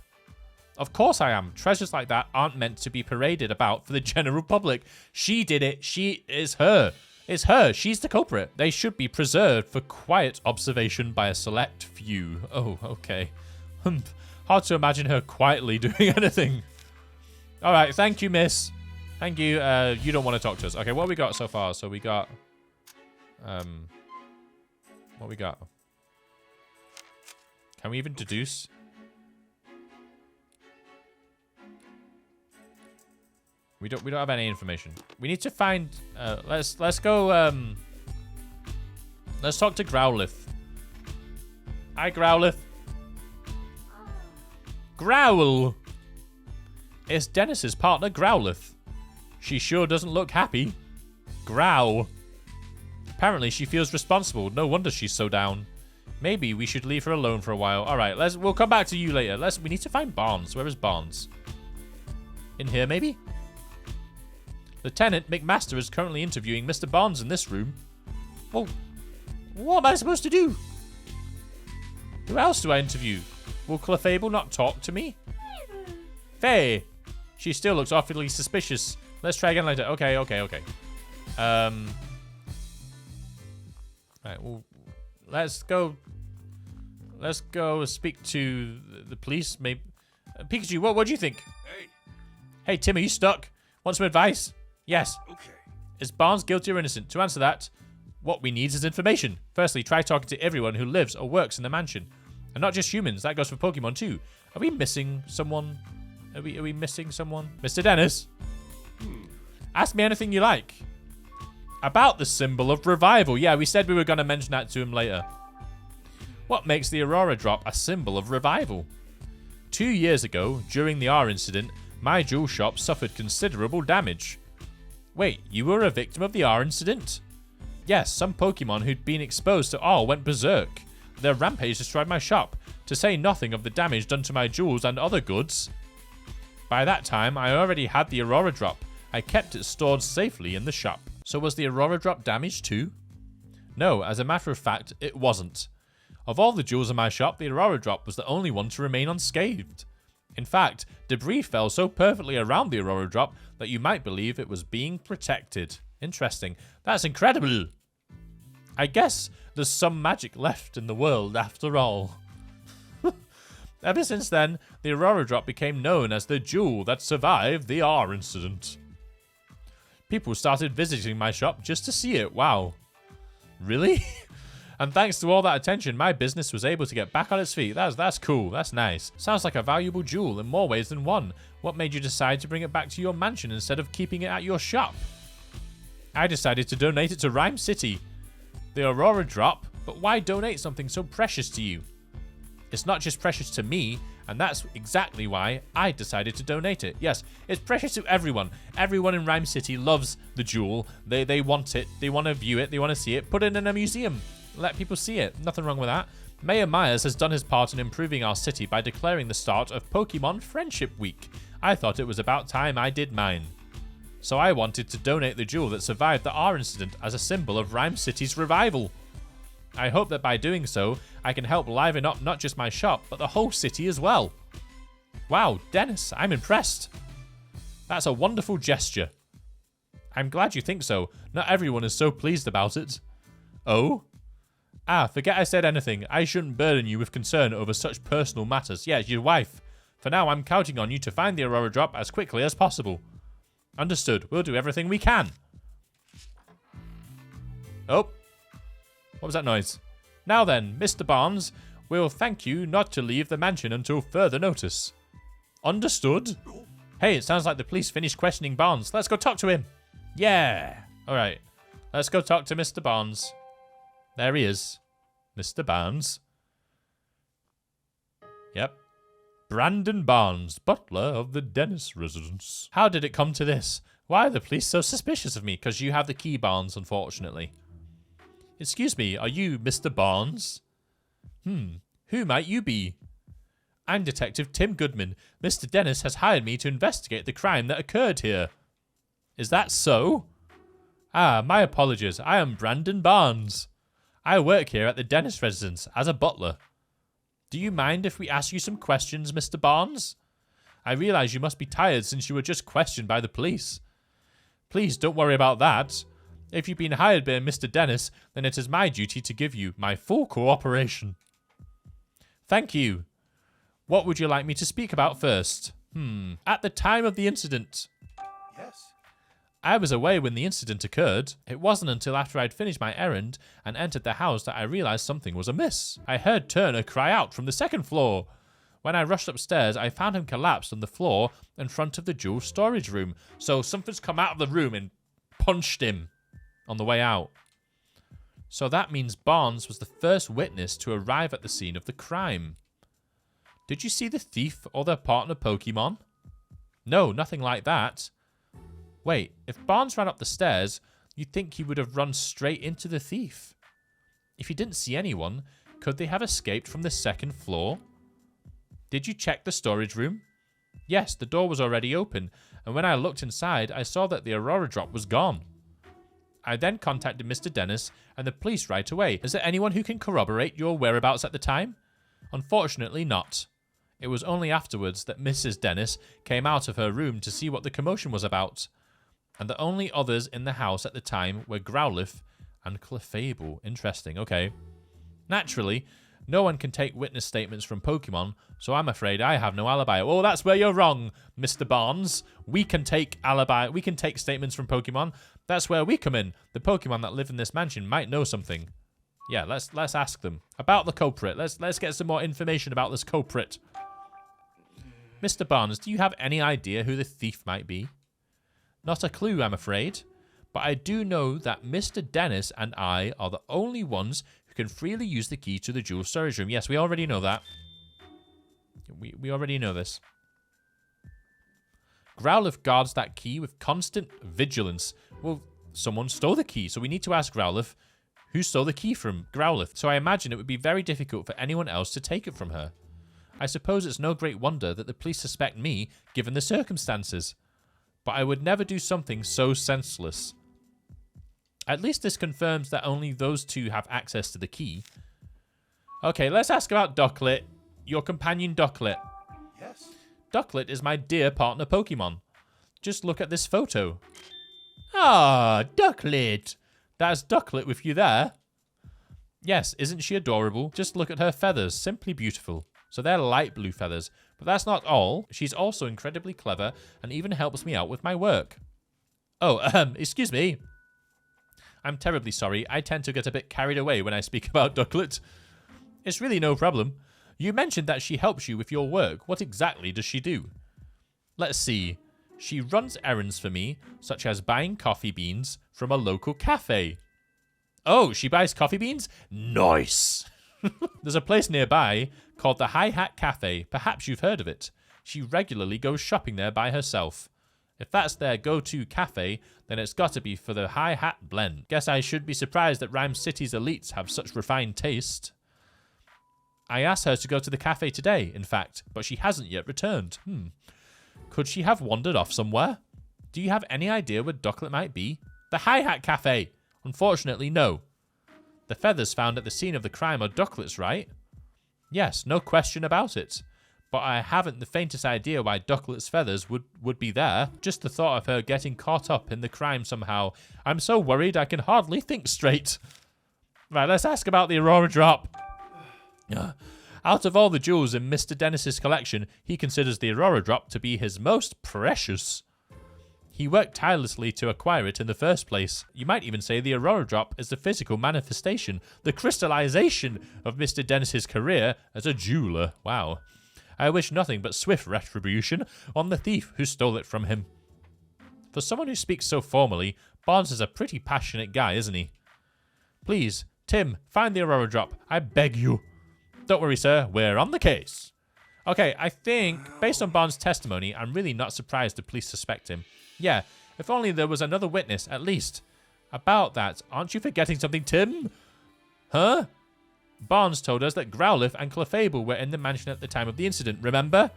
Of course I am. Treasures like that aren't meant to be paraded about for the general public. She did it. She is her. It's her. She's the culprit. They should be preserved for quiet observation by a select few. Oh, okay. Hard to imagine her quietly doing anything. All right. Thank you, miss. Thank you. You don't want to talk to us. Okay, what we got so far? So we got... what we got? Can we even deduce? We don't have any information. We need to find let's go let's talk to Growlithe. Hi Growlithe. Growl. It's Dennis's partner, Growlith. She sure doesn't look happy. Growl. Apparently she feels responsible. No wonder she's so down. Maybe we should leave her alone for a while. Alright, we'll come back to you later. We need to find Barnes. Where is Barnes? In here, maybe? Lieutenant McMaster is currently interviewing Mr. Barnes in this room. Well, what am I supposed to do? Who else do I interview? Will Clefable not talk to me? Faye! She still looks awfully suspicious. Let's try again later. Okay. Right, well, let's go speak to the police. Maybe Pikachu, what do you think? Hey, Tim, are you stuck? Want some advice? Yes. Okay. Is Barnes guilty or innocent? To answer that, what we need is information. Firstly, try talking to everyone who lives or works in the mansion. And not just humans, that goes for Pokemon too. Are we missing someone? Are we missing someone? Mr. Dennis? Ask me anything you like. About the symbol of revival. Yeah, we said we were going to mention that to him later. What makes the Aurora Drop a symbol of revival? 2 years ago, during the R incident, my jewel shop suffered considerable damage. Wait, you were a victim of the R incident? Yes, some Pokemon who'd been exposed to R went berserk. Their rampage destroyed my shop, to say nothing of the damage done to my jewels and other goods. By that time, I already had the Aurora Drop. I kept it stored safely in the shop. So was the Aurora Drop damaged too? No, as a matter of fact, it wasn't. Of all the jewels in my shop, the Aurora Drop was the only one to remain unscathed. In fact, debris fell so perfectly around the Aurora Drop that you might believe it was being protected. Interesting. That's incredible. I guess there's some magic left in the world after all. Ever since then, the Aurora Drop became known as the jewel that survived the R incident. People started visiting my shop just to see it. Wow. Really? And thanks to all that attention, my business was able to get back on its feet. That's cool. That's nice. Sounds like a valuable jewel in more ways than one. What made you decide to bring it back to your mansion instead of keeping it at your shop? I decided to donate it to Rhyme City. The Aurora Drop? But why donate something so precious to you? It's not just precious to me, and that's exactly why I decided to donate it. Yes, it's precious to everyone. Everyone in Rhyme City loves the jewel. They want it. They want to view it. They want to see it. Put it in a museum. Let people see it. Nothing wrong with that. Mayor Myers has done his part in improving our city by declaring the start of Pokemon Friendship Week. I thought it was about time I did mine. So I wanted to donate the jewel that survived the R incident as a symbol of Rhyme City's revival. I hope that by doing so, I can help liven up not just my shop, but the whole city as well. Wow, Dennis, I'm impressed. That's a wonderful gesture. I'm glad you think so. Not everyone is so pleased about it. Oh? Forget I said anything. I shouldn't burden you with concern over such personal matters. Yeah, your wife. For now, I'm counting on you to find the Aurora Drop as quickly as possible. Understood. We'll do everything we can. Oh. What was that noise? Now then, Mr. Barnes, we'll thank you not to leave the mansion until further notice. Understood? Hey, it sounds like the police finished questioning Barnes. Let's go talk to him. Yeah. All right. Let's go talk to Mr. Barnes. There he is. Mr. Barnes. Yep. Brandon Barnes, butler of the Dennis residence. How did it come to this? Why are the police so suspicious of me? Because you have the key, Barnes, unfortunately. Excuse me, are you Mr. Barnes? Who might you be? I'm Detective Tim Goodman. Mr. Dennis has hired me to investigate the crime that occurred here. Is that so? My apologies. I am Brandon Barnes. I work here at the Dennis residence as a butler. Do you mind if we ask you some questions, Mr. Barnes? I realize you must be tired since you were just questioned by the police. Please don't worry about that. If you've been hired by Mr. Dennis, then it is my duty to give you my full cooperation. Thank you. What would you like me to speak about first? At the time of the incident. Yes. I was away when the incident occurred. It wasn't until after I'd finished my errand and entered the house that I realized something was amiss. I heard Turner cry out from the second floor. When I rushed upstairs, I found him collapsed on the floor in front of the jewel storage room. So something's come out of the room and punched him on the way out. So that means Barnes was the first witness to arrive at the scene of the crime. Did you see the thief or their partner Pokemon? No, nothing like that. Wait, if Barnes ran up the stairs, you'd think he would have run straight into the thief. If he didn't see anyone, could they have escaped from the second floor? Did you check the storage room? Yes, the door was already open, and when I looked inside, I saw that the Aurora drop was gone. I then contacted Mr. Dennis and the police right away. Is there anyone who can corroborate your whereabouts at the time? Unfortunately not. It was only afterwards that Mrs. Dennis came out of her room to see what the commotion was about. And the only others in the house at the time were Growlithe and Clefable. Interesting, okay. Naturally, no one can take witness statements from Pokemon, so I'm afraid I have no alibi. Oh, that's where you're wrong, Mr. Barnes. We can take statements from Pokemon. That's where we come in. The Pokemon that live in this mansion might know something. Yeah, let's ask them about the culprit. Let's get some more information about this culprit. Mr. Barnes, do you have any idea who the thief might be? Not a clue, I'm afraid. But I do know that Mr. Dennis and I are the only ones who can freely use the key to the jewel storage room. Yes, we already know that. We already know this. Growlithe guards that key with constant vigilance. Well, someone stole the key, so we need to ask Growlithe who stole the key from Growlithe. So I imagine it would be very difficult for anyone else to take it from her. I suppose it's no great wonder that the police suspect me, given the circumstances. But I would never do something so senseless. At least this confirms that only those two have access to the key. Okay, let's ask about Ducklet. Your companion Ducklet. Yes. Ducklet is my dear partner Pokemon. Just look at this photo. Ah, Ducklet. That's Ducklet with you there. Yes, isn't she adorable? Just look at her feathers. Simply beautiful. So they're light blue feathers. But that's not all. She's also incredibly clever and even helps me out with my work. Oh, excuse me. I'm terribly sorry. I tend to get a bit carried away when I speak about Ducklet. It's really no problem. You mentioned that she helps you with your work. What exactly does she do? Let's see. She runs errands for me, such as buying coffee beans from a local cafe. Oh, she buys coffee beans? Nice! There's a place nearby called the Hi Hat Cafe. Perhaps you've heard of it. She regularly goes shopping there by herself. If that's their go-to cafe, then it's got to be for the Hi Hat blend. Guess I should be surprised that Rhyme City's elites have such refined taste. I asked her to go to the cafe today, in fact, but she hasn't yet returned. Could she have wandered off somewhere? Do you have any idea where Ducklet might be? The Hi Hat Cafe! Unfortunately, no. The feathers found at the scene of the crime are Ducklet's, right? Yes, no question about it. But I haven't the faintest idea why Ducklet's feathers would be there. Just the thought of her getting caught up in the crime somehow. I'm so worried I can hardly think straight. Right, let's ask about the Aurora drop. Out of all the jewels in Mr. Dennis's collection, he considers the Aurora drop to be his most precious. He worked tirelessly to acquire it in the first place. You might even say the Aurora drop is the physical manifestation, the crystallization of Mr. Dennis's career as a jeweler. Wow. I wish nothing but swift retribution on the thief who stole it from him. For someone who speaks so formally, Barnes is a pretty passionate guy, isn't he? Please, Tim, find the Aurora drop. I beg you. Don't worry, sir. We're on the case. Okay, I think, based on Barnes' testimony, I'm really not surprised the police suspect him. Yeah, if only there was another witness, at least. About that, aren't you forgetting something, Tim? Huh? Barnes told us that Growlithe and Clefable were in the mansion at the time of the incident, remember?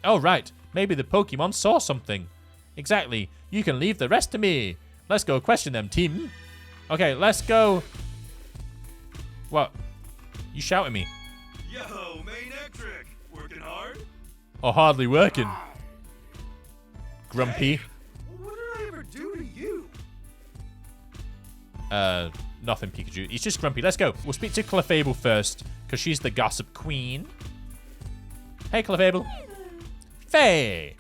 Oh, right. Maybe the Pokemon saw something. Exactly. You can leave the rest to me. Let's go question them, Tim. Okay, let's go. What? You shout at me. Yo, main Ectric, working hard? Or hardly working. Grumpy. Hey, what did I ever do to you? Nothing, Pikachu. He's just grumpy. Let's go. We'll speak to Clefable first, because she's the gossip queen. Hey, Clefable. Faye.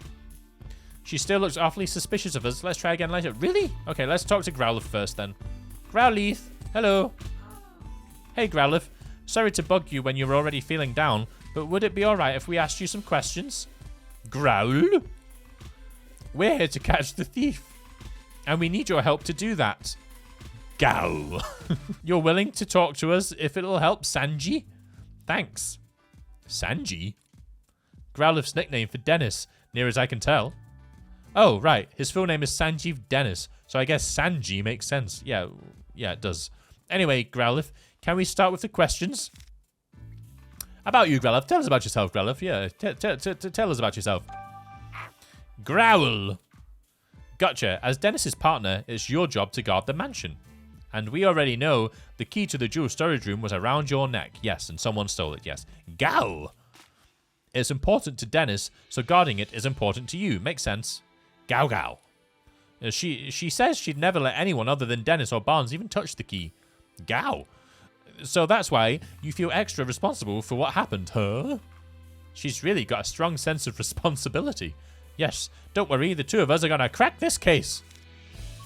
She still looks awfully suspicious of us. Let's try again later. Really? Okay, let's talk to Growlithe first then. Growlithe. Hello. Hey, Growlithe. Sorry to bug you when you're already feeling down, but would it be alright if we asked you some questions? Growl? We're here to catch the thief, and we need your help to do that. Gow. You're willing to talk to us if it'll help Sanji? Thanks. Sanji? Growlithe's nickname for Dennis, near as I can tell. Oh, right. His full name is Sanjeev Dennis. So I guess Sanji makes sense. Yeah, it does. Anyway, Growlithe, can we start with the questions? About you, Growlithe. Tell us about yourself, Growlithe. Yeah, tell us about yourself. Growl. Gotcha. As Dennis's partner, it's your job to guard the mansion. And we already know the key to the jewel storage room was around your neck. Yes, and someone stole it. Yes. Gow. It's important to Dennis, so guarding it is important to you. Makes sense. Gow gow. She says she'd never let anyone other than Dennis or Barnes even touch the key. Gow. So that's why you feel extra responsible for what happened, huh? She's really got a strong sense of responsibility. Yes, don't worry, the two of us are gonna crack this case.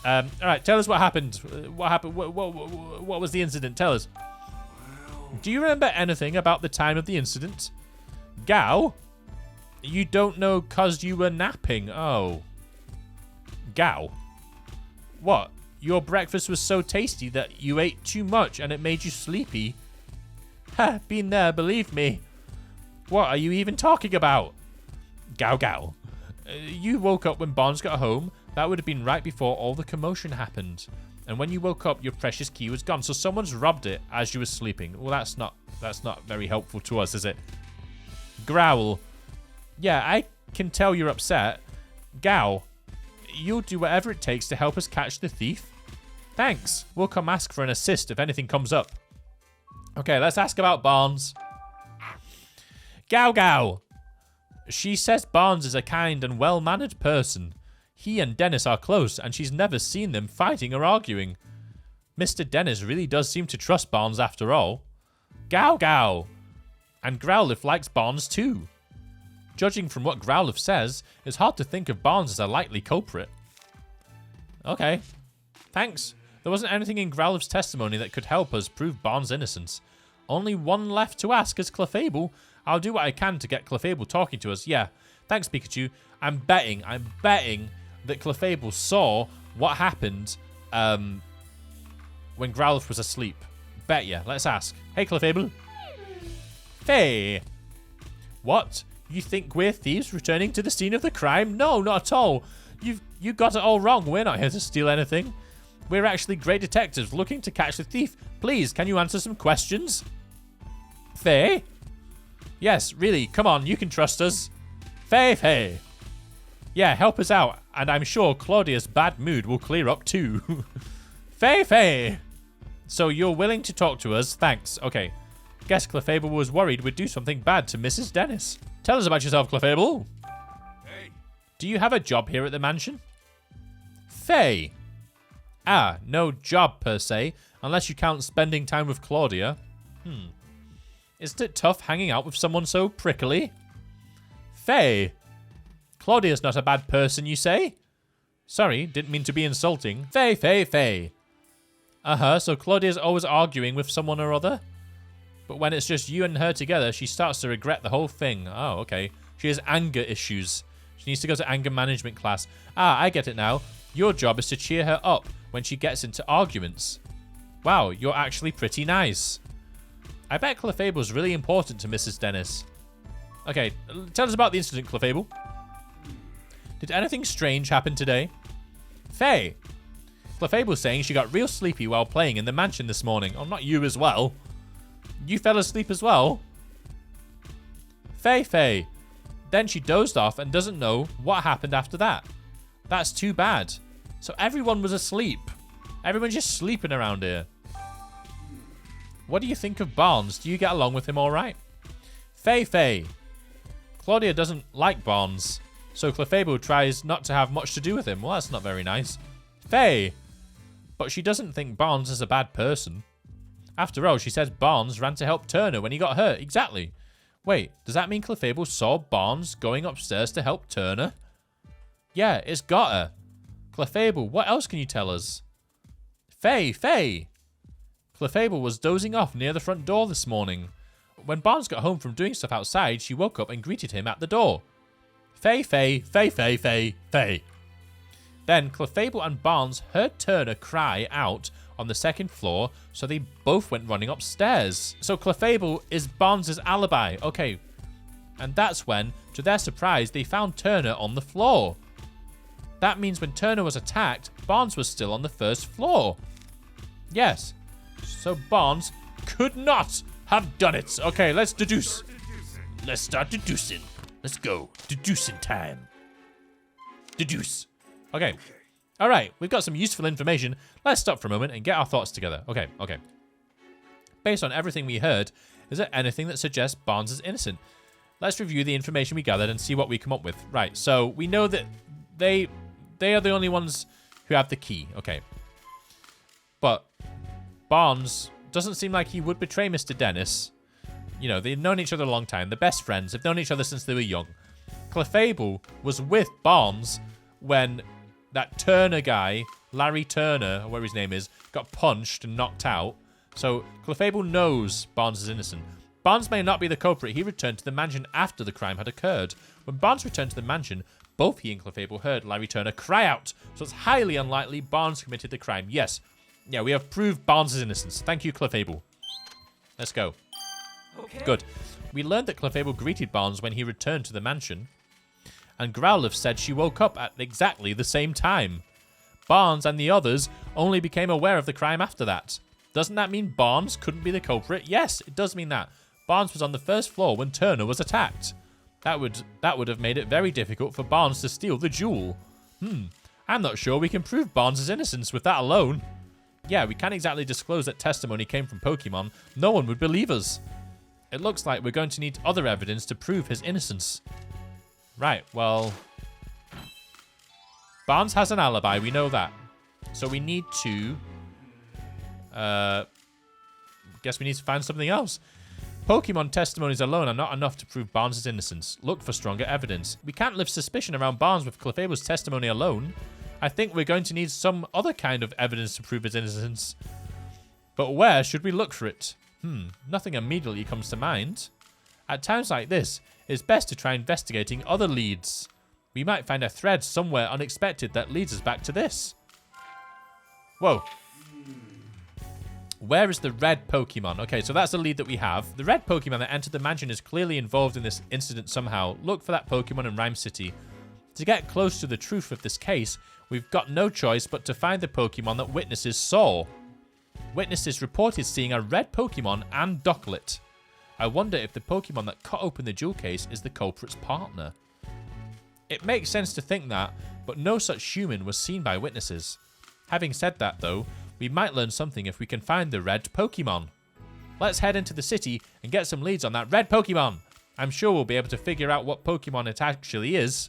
Alright, tell us what happened. What happened? What was the incident? Tell us. Do you remember anything about the time of the incident? Gow? You don't know cause you were napping. Oh. Gow? What? Your breakfast was so tasty that you ate too much and it made you sleepy? Ha, been there, believe me. What are you even talking about? Gow gow. You woke up when Barnes got home. That would have been right before all the commotion happened. And when you woke up, your precious key was gone. So someone's robbed it as you were sleeping. Well, that's not very helpful to us, is it? Growl. Yeah, I can tell you're upset. Gow. You'll do whatever it takes to help us catch the thief. Thanks. We'll come ask for an assist if anything comes up. Okay, let's ask about Barnes. Gow gow. She says Barnes is a kind and well-mannered person. He and Dennis are close, and she's never seen them fighting or arguing. Mr. Dennis really does seem to trust Barnes after all. Gow gow. And Growlithe likes Barnes too. Judging from what Growlithe says, it's hard to think of Barnes as a likely culprit. Okay. Thanks. There wasn't anything in Growlithe's testimony that could help us prove Barnes' innocence. Only one left to ask is Clefable. I'll do what I can to get Clefable talking to us. Yeah. Thanks, Pikachu. I'm betting that Clefable saw what happened when Growlithe was asleep. Bet ya. Let's ask. Hey, Clefable. Hey. What? You think we're thieves returning to the scene of the crime? No, not at all. You got it all wrong. We're not here to steal anything. We're actually great detectives looking to catch the thief. Please, can you answer some questions? Faye? Yes, really. Come on, you can trust us. Faye. Yeah, help us out, and I'm sure Claudia's bad mood will clear up too. Faye. So you're willing to talk to us? Thanks. Okay. Guess Clefable was worried we'd do something bad to Mrs. Dennis. Tell us about yourself, Clefable. Hey. Do you have a job here at the mansion? Faye. Ah, no job per se, unless you count spending time with Claudia. Isn't it tough hanging out with someone so prickly? Faye. Claudia's not a bad person, you say? Sorry, didn't mean to be insulting. Faye. So Claudia's always arguing with someone or other? But when it's just you and her together, she starts to regret the whole thing. Oh, okay. She has anger issues. She needs to go to anger management class. Ah, I get it now. Your job is to cheer her up when she gets into arguments. Wow, you're actually pretty nice. I bet Clefable's really important to Mrs. Dennis. Okay, tell us about the incident, Clefable. Did anything strange happen today? Faye. Clefable's saying she got real sleepy while playing in the mansion this morning. Oh, not you as well. You fell asleep as well? Faye. Then she dozed off and doesn't know what happened after that. That's too bad. So everyone was asleep. Everyone's just sleeping around here. What do you think of Barnes? Do you get along with him all right? Faye. Claudia doesn't like Barnes, so Clefable tries not to have much to do with him. Well, that's not very nice. Faye. But she doesn't think Barnes is a bad person. After all, she says Barnes ran to help Turner when he got hurt. Exactly. Wait, does that mean Clefable saw Barnes going upstairs to help Turner? Yeah, it's got her. Clefable, what else can you tell us? Faye. Clefable was dozing off near the front door this morning. When Barnes got home from doing stuff outside, she woke up and greeted him at the door. Faye. Then Clefable and Barnes heard Turner cry out on the second floor, so they both went running upstairs. So Clefable is Barnes' alibi. Okay. And that's when, to their surprise, they found Turner on the floor. That means when Turner was attacked, Barnes was still on the first floor. Yes. So Barnes could not have done it. Okay, let's deduce. Let's start deducing. Let's go. Deducing time. Deduce. Okay. All right, we've got some useful information. Let's stop for a moment and get our thoughts together. Okay. Based on everything we heard, is there anything that suggests Barnes is innocent? Let's review the information we gathered and see what we come up with. Right, so we know that they are the only ones who have the key. Okay. But Barnes doesn't seem like he would betray Mr. Dennis. You know, they've known each other a long time. They're best friends. They've known each other since they were young. Clefable was with Barnes when that Turner guy, Larry Turner, or whatever his name is, got punched and knocked out. So Clefable knows Barnes is innocent. Barnes may not be the culprit. He returned to the mansion after the crime had occurred. When Barnes returned to the mansion, both he and Clefable heard Larry Turner cry out. So it's highly unlikely Barnes committed the crime. Yes. Yeah, we have proved Barnes' innocence. Thank you, Clefable. Let's go. Okay. Good. We learned that Clefable greeted Barnes when he returned to the mansion. And Growlithe said she woke up at exactly the same time. Barnes and the others only became aware of the crime after that. Doesn't that mean Barnes couldn't be the culprit? Yes, it does mean that. Barnes was on the first floor when Turner was attacked. That would have made it very difficult for Barnes to steal the jewel. I'm not sure we can prove Barnes' innocence with that alone. Yeah, we can't exactly disclose that testimony came from Pokemon. No one would believe us. It looks like we're going to need other evidence to prove his innocence. Right, well... Barnes has an alibi, we know that. So we need to... guess we need to find something else. Pokemon testimonies alone are not enough to prove Barnes' innocence. Look for stronger evidence. We can't lift suspicion around Barnes with Clefable's testimony alone. I think we're going to need some other kind of evidence to prove his innocence. But where should we look for it? Nothing immediately comes to mind. At times like this, it's best to try investigating other leads. We might find a thread somewhere unexpected that leads us back to this. Whoa. Where is the red Pokemon? Okay, so that's the lead that we have. The red Pokemon that entered the mansion is clearly involved in this incident somehow. Look for that Pokemon in Rhyme City. To get close to the truth of this case, we've got no choice but to find the Pokemon that witnesses saw. Witnesses reported seeing a red Pokemon and Ducklet. I wonder if the Pokemon that cut open the jewel case is the culprit's partner. It makes sense to think that, but no such human was seen by witnesses. Having said that, though, we might learn something if we can find the red Pokemon. Let's head into the city and get some leads on that red Pokemon. I'm sure we'll be able to figure out what Pokemon it actually is.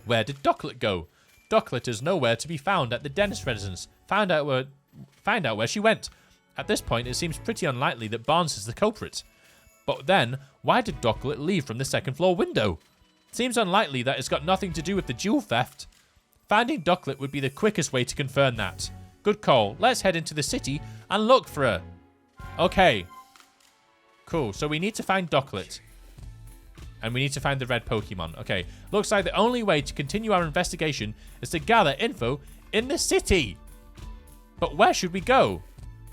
Where did Ducklet go? Ducklet is nowhere to be found at the Dennis residence. Find out where she went. At this point, it seems pretty unlikely that Barnes is the culprit. But then, why did Ducklet leave from the second floor window? Seems unlikely that it's got nothing to do with the jewel theft. Finding Ducklet would be the quickest way to confirm that. Good call. Let's head into the city and look for her. Okay. Cool. So we need to find Ducklet. And we need to find the red Pokemon. Okay. Looks like the only way to continue our investigation is to gather info in the city. But where should we go?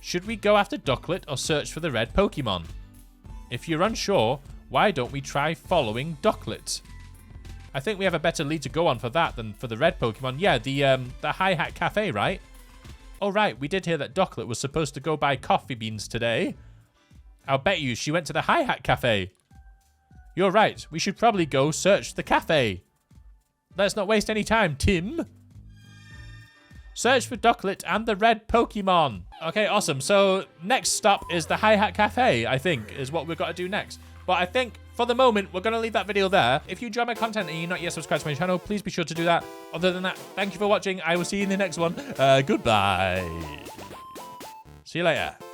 Should we go after Ducklet or search for the red Pokemon? If you're unsure, why don't we try following Ducklet? I think we have a better lead to go on for that than for the red Pokemon. Yeah, the Hi-Hat Cafe, right? Oh, right. We did hear that Ducklet was supposed to go buy coffee beans today. I'll bet you she went to the Hi-Hat Cafe. You're right. We should probably go search the cafe. Let's not waste any time, Tim. Search for Ducklet and the red Pokemon. Okay, awesome. So next stop is the Hi-Hat Cafe, I think, is what we've got to do next. But I think for the moment, we're going to leave that video there. If you enjoy my content and you're not yet subscribed to my channel, please be sure to do that. Other than that, thank you for watching. I will see you in the next one. Goodbye. See you later.